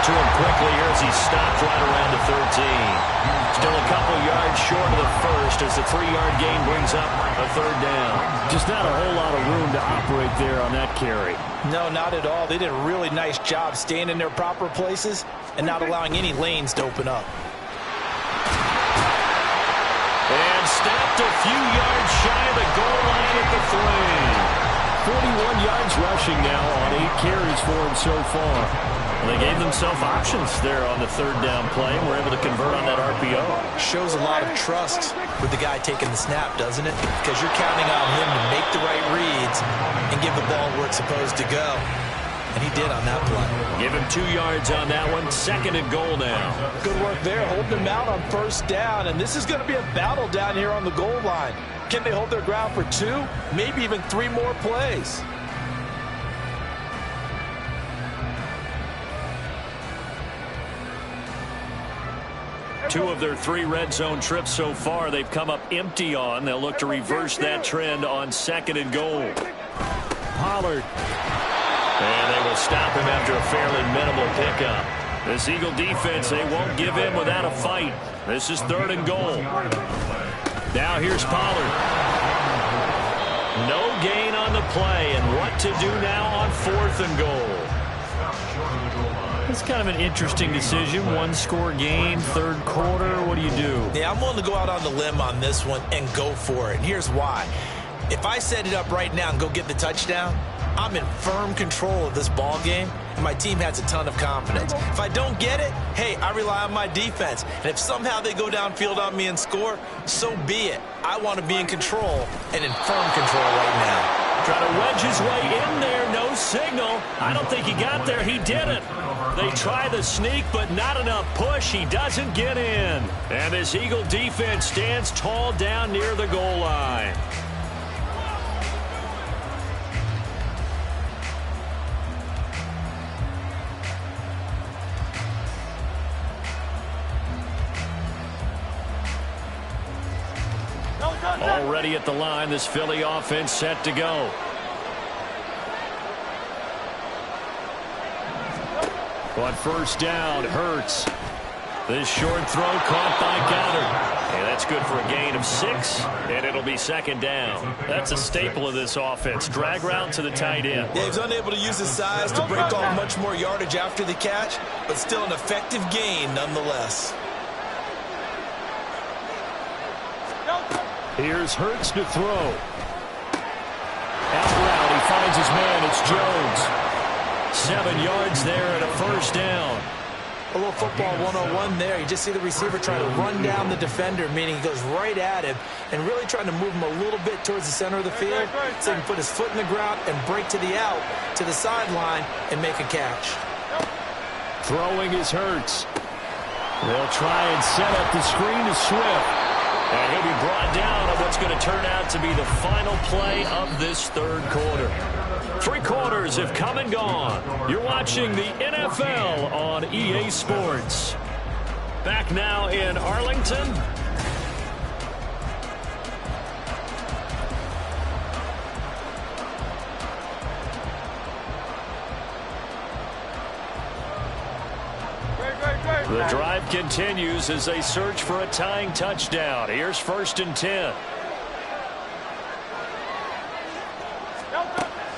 to him quickly here as he's stopped right around the 13. Still a couple yards short of the first as the 3-yard gain brings up a third down. Just not a whole lot of room to operate there on that carry. No, not at all. They did a really nice job staying in their proper places and not allowing any lanes to open up. And snapped a few yards shy of the goal line at the 3. 41 yards rushing now on 8 carries for him so far. Well, they gave themselves options there on the third down play and were able to convert on that RPO. Shows a lot of trust with the guy taking the snap, doesn't it? Because you're counting on him to make the right reads and give the ball where it's supposed to go. And he did on that play. Give him 2 yards on that one. 2nd and goal now. Good work there, holding him out on first down. And this is going to be a battle down here on the goal line. Can they hold their ground for 2, maybe even 3 more plays? Two of their 3 red zone trips so far they've come up empty on. They'll look to reverse that trend on 2nd and goal. Pollard. And they will stop him after a fairly minimal pickup. This Eagle defense, they won't give in without a fight. This is 3rd and goal. Now here's Pollard. No gain on the play, and what to do now on 4th and goal. It's kind of an interesting decision. 1-score game, 3rd quarter. What do you do? Yeah, I'm willing to go out on the limb on this one and go for it. And here's why. If I set it up right now and go get the touchdown, I'm in firm control of this ball game, and my team has a ton of confidence. If I don't get it, hey, I rely on my defense. And if somehow they go downfield on me and score, so be it. I want to be in control and in firm control right now. Trying to wedge his way in there, no signal. I don't think he got there. He didn't. They try the sneak, but not enough push. He doesn't get in. And this Eagle defense stands tall down near the goal line. Already at the line, this Philly offense set to go. On first down, Hurts. This short throw caught by Goddard. And that's good for a gain of 6, and it'll be 2nd down. That's a staple of this offense. Drag route to the tight end. Yeah, he's unable to use his size to break off much more yardage after the catch, but still an effective gain nonetheless. Here's Hurts to throw. Out route, he finds his man. It's Jones. 7 yards there and a first down. A little football 101 there. You just see the receiver trying to run down the defender, meaning he goes right at him and really trying to move him a little bit towards the center of the field so he can put his foot in the ground and break to the out, to the sideline, and make a catch. Throwing is Hurts. They'll try and set up the screen to Swift. And he'll be brought down on what's going to turn out to be the final play of this 3rd quarter. 3 quarters have come and gone. You're watching the NFL on EA Sports. Back now in Arlington. The drive continues as they search for a tying touchdown. Here's 1st and 10.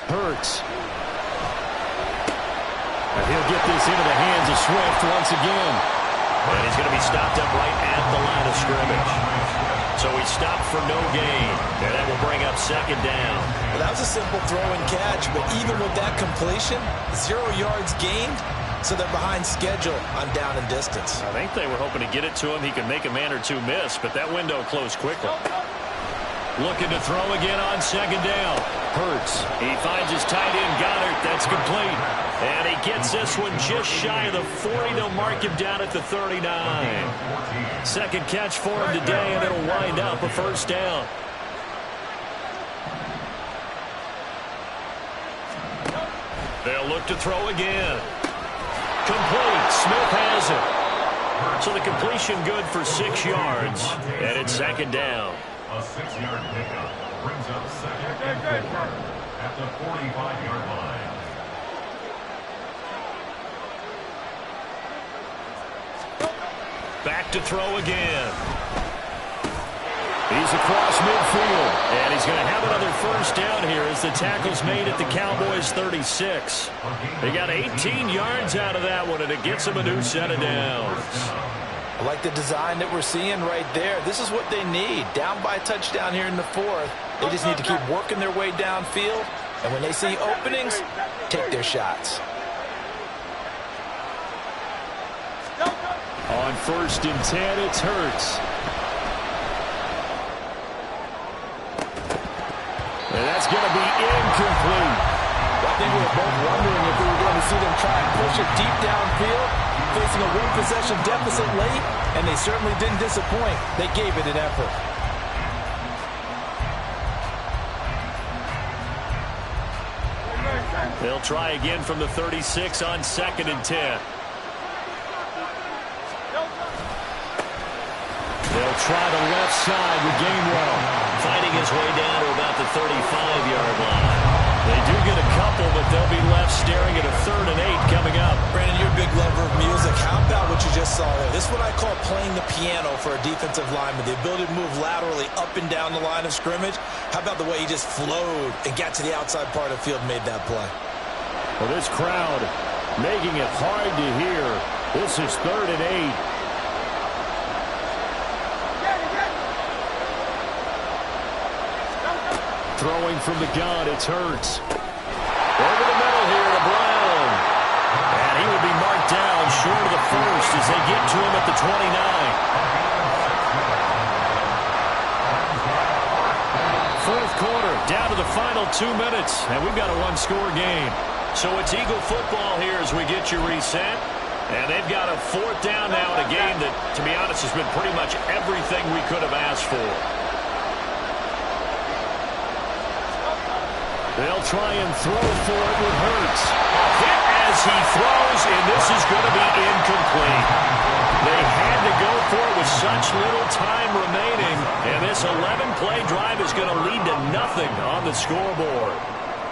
Hurts. And he'll get this into the hands of Swift once again. And he's going to be stopped up right at the line of scrimmage. So he stopped for no gain. And that will bring up 2nd down. Well, that was a simple throw and catch, but even with that completion, 0 yards gained. So they're behind schedule on down and distance. I think they were hoping to get it to him. He could make a man or 2 miss, but that window closed quickly. Looking to throw again on 2nd down. Hurts. He finds his tight end, Goddard. That's complete. And he gets this one just shy of the 40. They'll mark him down at the 39. 2nd catch for him today, and it'll wind up a first down. They'll look to throw again. Complete. Smith has it. So the completion good for 6 yards. And it's 2nd down. A 6-yard pickup brings up 2nd and 4 at the 45-yard line. back to throw again. He's across midfield, and he's going to have another first down here as the tackle's made at the Cowboys' 36. They got 18 yards out of that one, and it gets them a new set of downs. I like the design that we're seeing right there. This is what they need. Down by a touchdown here in the fourth. They just need to keep working their way downfield, and when they see openings, take their shots. On 1st and 10, it's Hurts. And that's going to be incomplete. I think we were both wondering if we were going to see them try and push it deep downfield, facing a one-possession deficit late, and they certainly didn't disappoint. They gave it an effort. They'll try again from the 36 on 2nd and 10. They'll try the left side with Gainwell, fighting his way down to about the 35-yard line. They do get a couple, but they'll be left staring at a 3rd and 8 coming up. Brandon, you're a big lover of music. How about what you just saw there? This is what I call playing the piano for a defensive lineman. The ability to move laterally up and down the line of scrimmage. How about the way he just flowed and got to the outside part of the field and made that play? Well, this crowd making it hard to hear. This is 3rd and 8. Throwing from the gun, it's Hurts. Over the middle here to Brown. And he will be marked down short of the first as they get to him at the 29. 4th quarter, down to the final 2 minutes, and we've got a one-score game. So it's Eagle football here as we get you reset. And they've got a 4th down now in a game that, to be honest, has been pretty much everything we could have asked for. They'll try and throw for it with Hurts. Hit as he throws, and this is going to be incomplete. They had to go for it with such little time remaining, and this 11-play drive is going to lead to nothing on the scoreboard.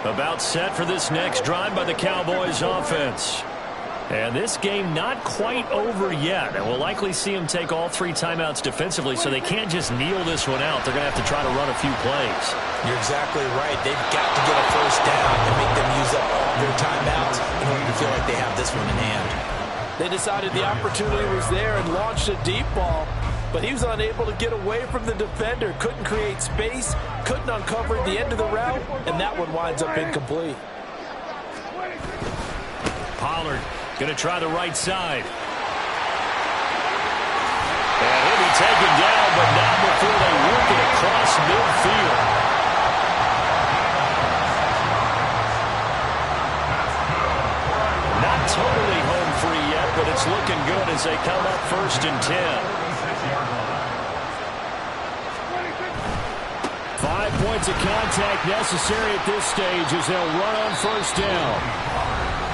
About set for this next drive by the Cowboys offense. And this game not quite over yet. And we'll likely see them take all 3 timeouts defensively, so they can't just kneel this one out. They're going to have to try to run a few plays. You're exactly right. They've got to get a first down and make them use up all their timeouts in order to feel like they have this one in hand. They decided the opportunity was there and launched a deep ball, but he was unable to get away from the defender, couldn't create space, couldn't uncover the end of the route, and that one winds up incomplete. Pollard going to try the right side. And he'll be taken down, but not before they work it across midfield. Not totally home free yet, but it's looking good as they come up 1st and 10. 5 points of contact necessary at this stage as they'll run on 1st down.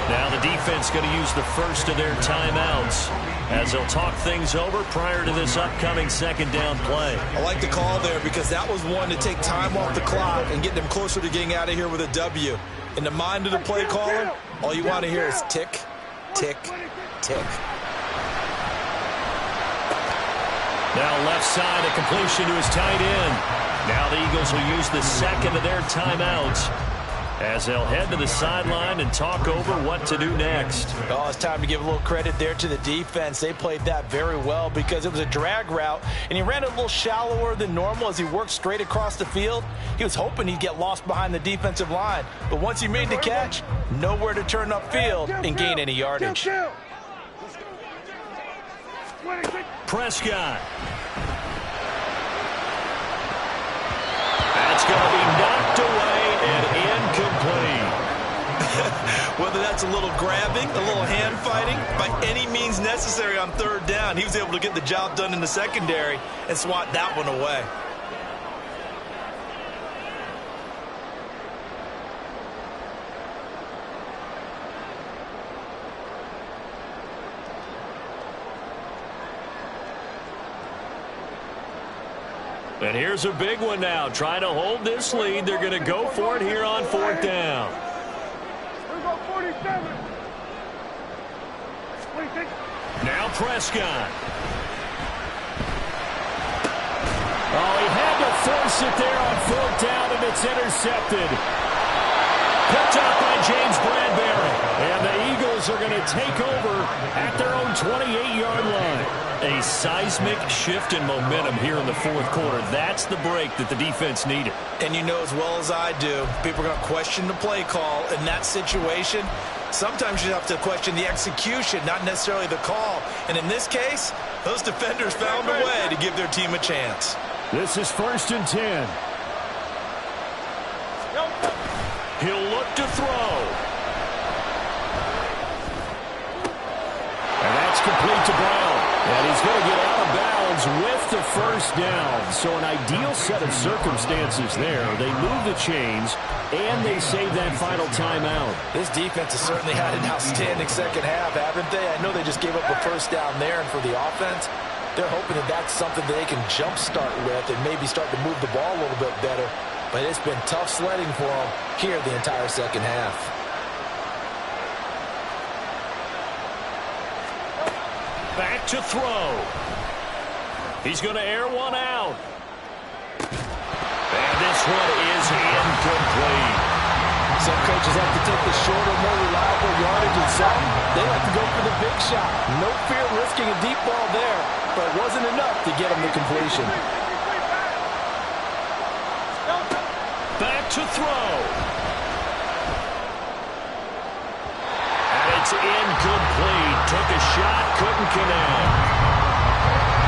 Now the defense going to use the first of their timeouts as they'll talk things over prior to this upcoming 2nd down play. I like the call there because that was one to take time off the clock and get them closer to getting out of here with a W. In the mind of the play caller, all you want to hear is tick, tick, tick. Now left side, a completion to his tight end. Now the Eagles will use the 2nd of their timeouts as they'll head to the sideline and talk over what to do next. Oh, it's time to give a little credit there to the defense. They played that very well because it was a drag route, and he ran it a little shallower than normal as he worked straight across the field. He was hoping he'd get lost behind the defensive line, but once he made the catch, nowhere to turn upfield and gain any yardage. Prescott. That's going to be knocked away and incomplete. Whether that's a little grabbing, a little hand fighting, by any means necessary on 3rd down, he was able to get the job done in the secondary and swat that one away. And here's a big one now. Trying to hold this lead. They're going to go for it here on 4th down. Now Prescott. Oh, he had to force it there on 4th down, and it's intercepted. Picked up by James Bradbury. And the Eagles are going to take over at their own 28-yard line. A seismic shift in momentum here in the 4th quarter. That's the break that the defense needed. And you know as well as I do, people are going to question the play call in that situation. Sometimes you have to question the execution, not necessarily the call. And in this case, those defenders found a way to give their team a chance. This is 1st and 10. He'll look to throw. And that's complete to Brown. And he's going to get out of bounds with the 1st down. So an ideal set of circumstances there. They move the chains, and they save that final timeout. This defense has certainly had an outstanding second half, haven't they? I know they just gave up a 1st down there, and for the offense, they're hoping that that's something that they can jumpstart with and maybe start to move the ball a little bit better. But it's been tough sledding for them here the entire second half. Back to throw. He's going to air one out. And this one is incomplete. Some coaches have to take the shorter, more reliable yardage, and some, they like to go for the big shot. No fear of risking a deep ball there, but it wasn't enough to get them the completion. Back to throw. And it's incomplete. Took a shot, couldn't connect.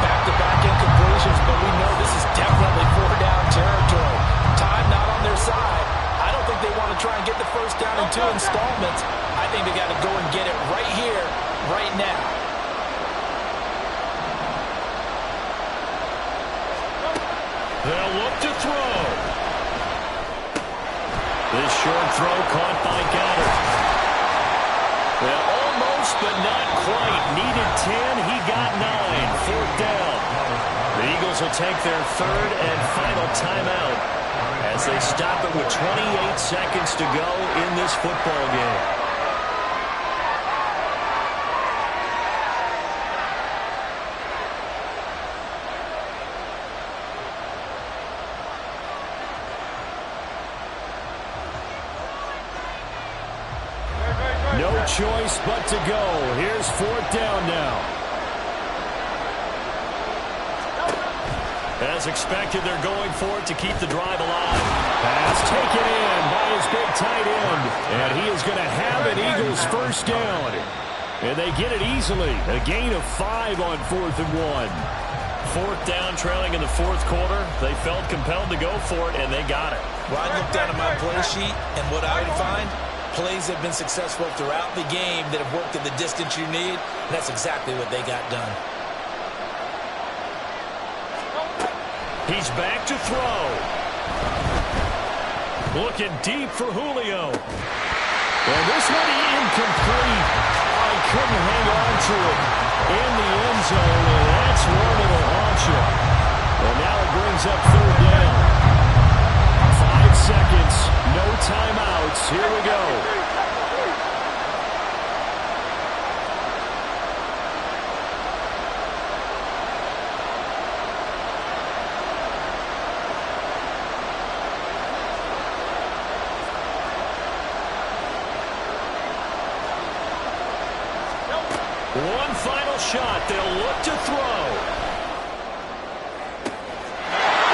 Back-to-back incompletions, but we know this is definitely 4th-down territory. Time not on their side. I don't think they want to try and get the 1st down in 2 installments. I think they got to go and get it right here, right now. They'll look to throw. This short throw caught by Goddard. Well, almost, but not quite. Needed 10. He got 9. 4th down. The Eagles will take their 3rd and final timeout as they stop it with 28 seconds to go in this football game. No choice but to go. Here's 4th down now. As expected, they're going for it to keep the drive alive. Pass taken in by his big tight end. And he is going to have an Eagles 1st down. And they get it easily. A gain of 5 on 4th and 1. 4th down, trailing in the 4th quarter. They felt compelled to go for it, and they got it. Well, I look down at my play sheet, and what I would find, plays have been successful throughout the game that have worked at the distance you need, and that's exactly what they got done. He's back to throw. Looking deep for Julio. And this one incomplete. I couldn't hang on to it in the end zone, and that's one that'll haunt you. And now it brings up 3rd down. 5 seconds, no timeouts. Here we go. One final shot. They'll look to throw.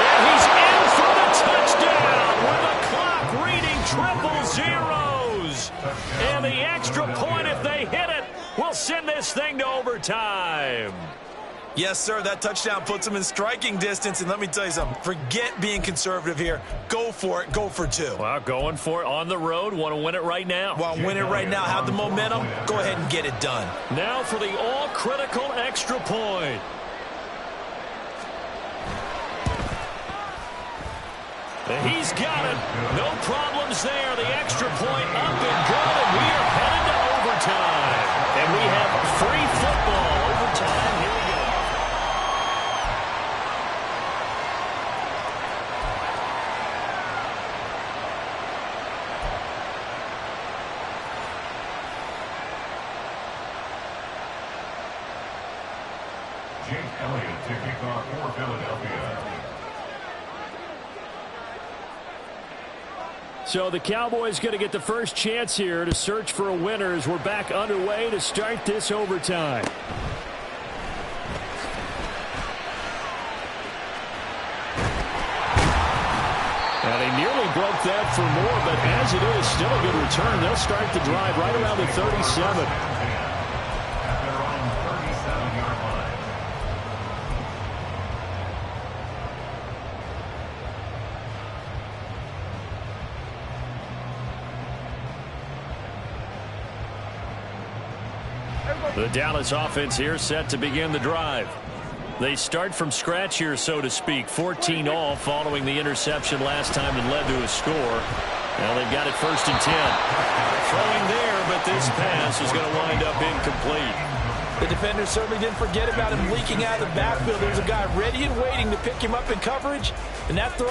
And he's in for the touchdown with a clock reading triple zeros. And the extra point, if they hit it, will send this thing to overtime. Yes, sir, that touchdown puts them in striking distance. And let me tell you something, forget being conservative here. Go for it. Go for 2. Well, going for it on the road. Want to win it right now. Want to win it right now, have the momentum, go ahead and get it done. Now for the all-critical extra point. He's got it. No problems there. The extra point up and good, and we are headed to overtime. And we have free football. Overtime. Here we go. Jake Elliott to kick off for Philadelphia. So the Cowboys going to get the first chance here to search for a winner as we're back underway to start this overtime. And they nearly broke that for more, but as it is, still a good return. They'll start the drive right around the 37. The Dallas offense here set to begin the drive. They start from scratch here, so to speak. 14 all following the interception last time that led to a score. Well, they've got it 1st and 10. Throwing there, but this pass is going to wind up incomplete. The defender certainly didn't forget about him leaking out of the backfield. There's a guy ready and waiting to pick him up in coverage, and that throw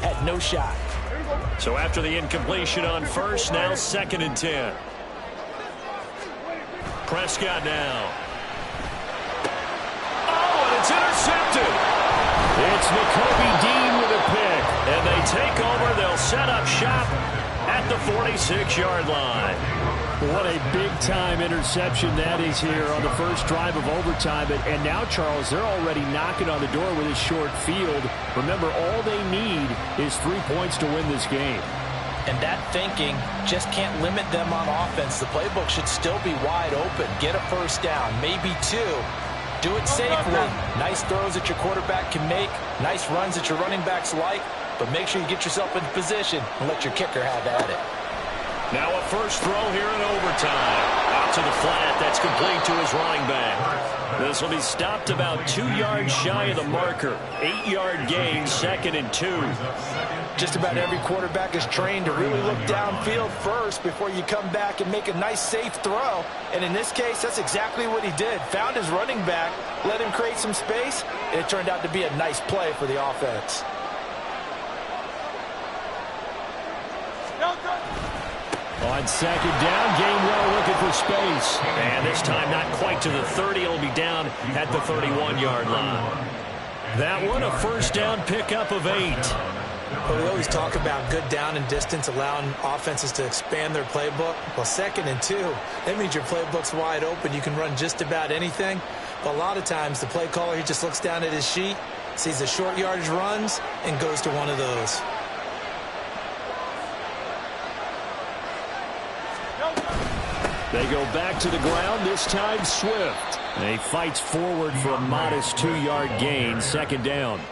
had no shot. So after the incompletion on first, now 2nd and 10. Prescott now. Oh, and it's intercepted. It's Nakobe Dean with a pick. And they take over. They'll set up shop at the 46-yard line. What a big-time interception that is here on the first drive of overtime. And now, Charles, they're already knocking on the door with a short field. Remember, all they need is 3 points to win this game. And that thinking just can't limit them on offense. The playbook should still be wide open. Get a first down, maybe 2. Do it safely. Nice throws that your quarterback can make. Nice runs that your running backs like. But make sure you get yourself in position and let your kicker have at it. Now a first throw here in overtime. Out to the flat. That's complete to his running back. This will be stopped about 2 yards shy of the marker. 8-yard gain, 2nd and 2. Just about every quarterback is trained to really look downfield first before you come back and make a nice, safe throw. And in this case, that's exactly what he did. Found his running back, let him create some space, and it turned out to be a nice play for the offense. On 2nd down, Gainwell looking for space. And this time not quite to the 30. It'll be down at the 31-yard line. That one, a first down pickup of 8. Well, we always talk about good down and distance, allowing offenses to expand their playbook. Well, 2nd and 2, that means your playbook's wide open. You can run just about anything. But a lot of times, the play caller, he just looks down at his sheet, sees the short yardage runs, and goes to one of those. They go back to the ground, this time Swift. And he fights forward for a modest 2-yard gain, 2nd down.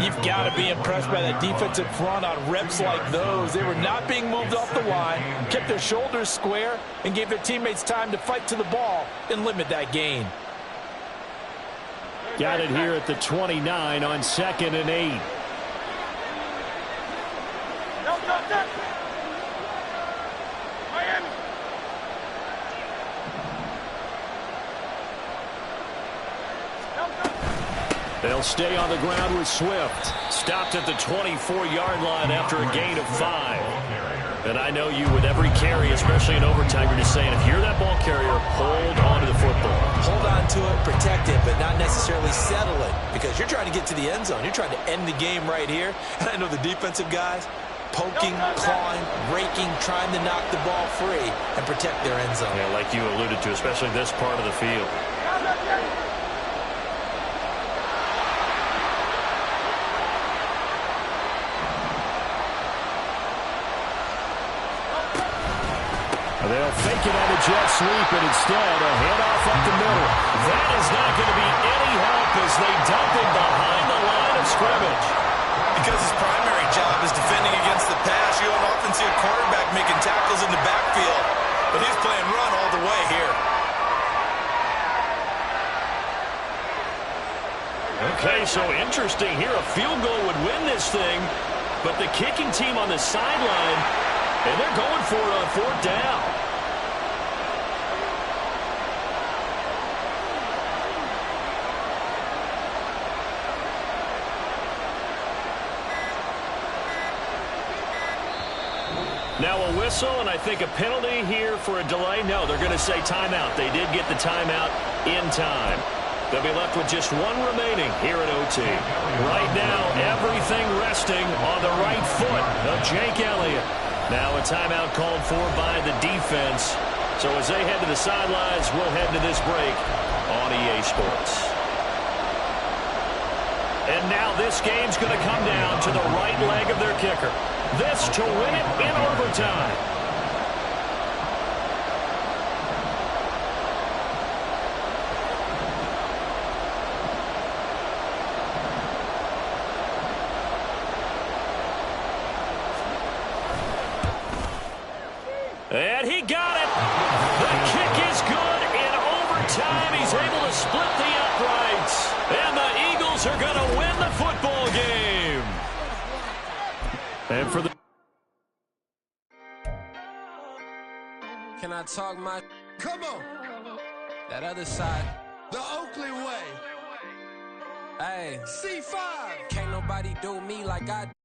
You've got to be impressed by that defensive front on reps like those. They were not being moved off the line, kept their shoulders square, and gave their teammates time to fight to the ball and limit that gain. Got it here at the 29 on 2nd and 8. They'll stay on the ground with Swift. Stopped at the 24-yard line after a gain of 5. And I know you, with every carry, especially in overtime, you're just saying, if you're that ball carrier, hold on to the football. Hold on to it, protect it, but not necessarily settle it, because you're trying to get to the end zone. You're trying to end the game right here. And I know the defensive guys, poking, clawing, raking, trying to knock the ball free and protect their end zone. Yeah, like you alluded to, especially this part of the field. They'll fake it on a jet sweep, and instead a handoff up the middle. That is not going to be any help as they dump him behind the line of scrimmage. Because his primary job is defending against the pass, you don't often see a quarterback making tackles in the backfield. But he's playing run all the way here. Okay, so interesting here. A field goal would win this thing, but the kicking team on the sideline, and they're going for it on 4th down. Now a whistle, and I think a penalty here for a delay. No, they're going to say timeout. They did get the timeout in time. They'll be left with just one remaining here at OT. Right now, everything resting on the right foot of Jake Elliott. Now a timeout called for by the defense. So as they head to the sidelines, we'll head to this break on EA Sports. And now this game's going to come down to the right leg of their kicker. This to win it in overtime. And he got it. The kick is good in overtime. He's able to split the uprights. And the Eagles are going to win the football game. And for the... Can I talk my... Come on. That other side. The Oakland way. Hey. C5. Can't nobody do me like I do.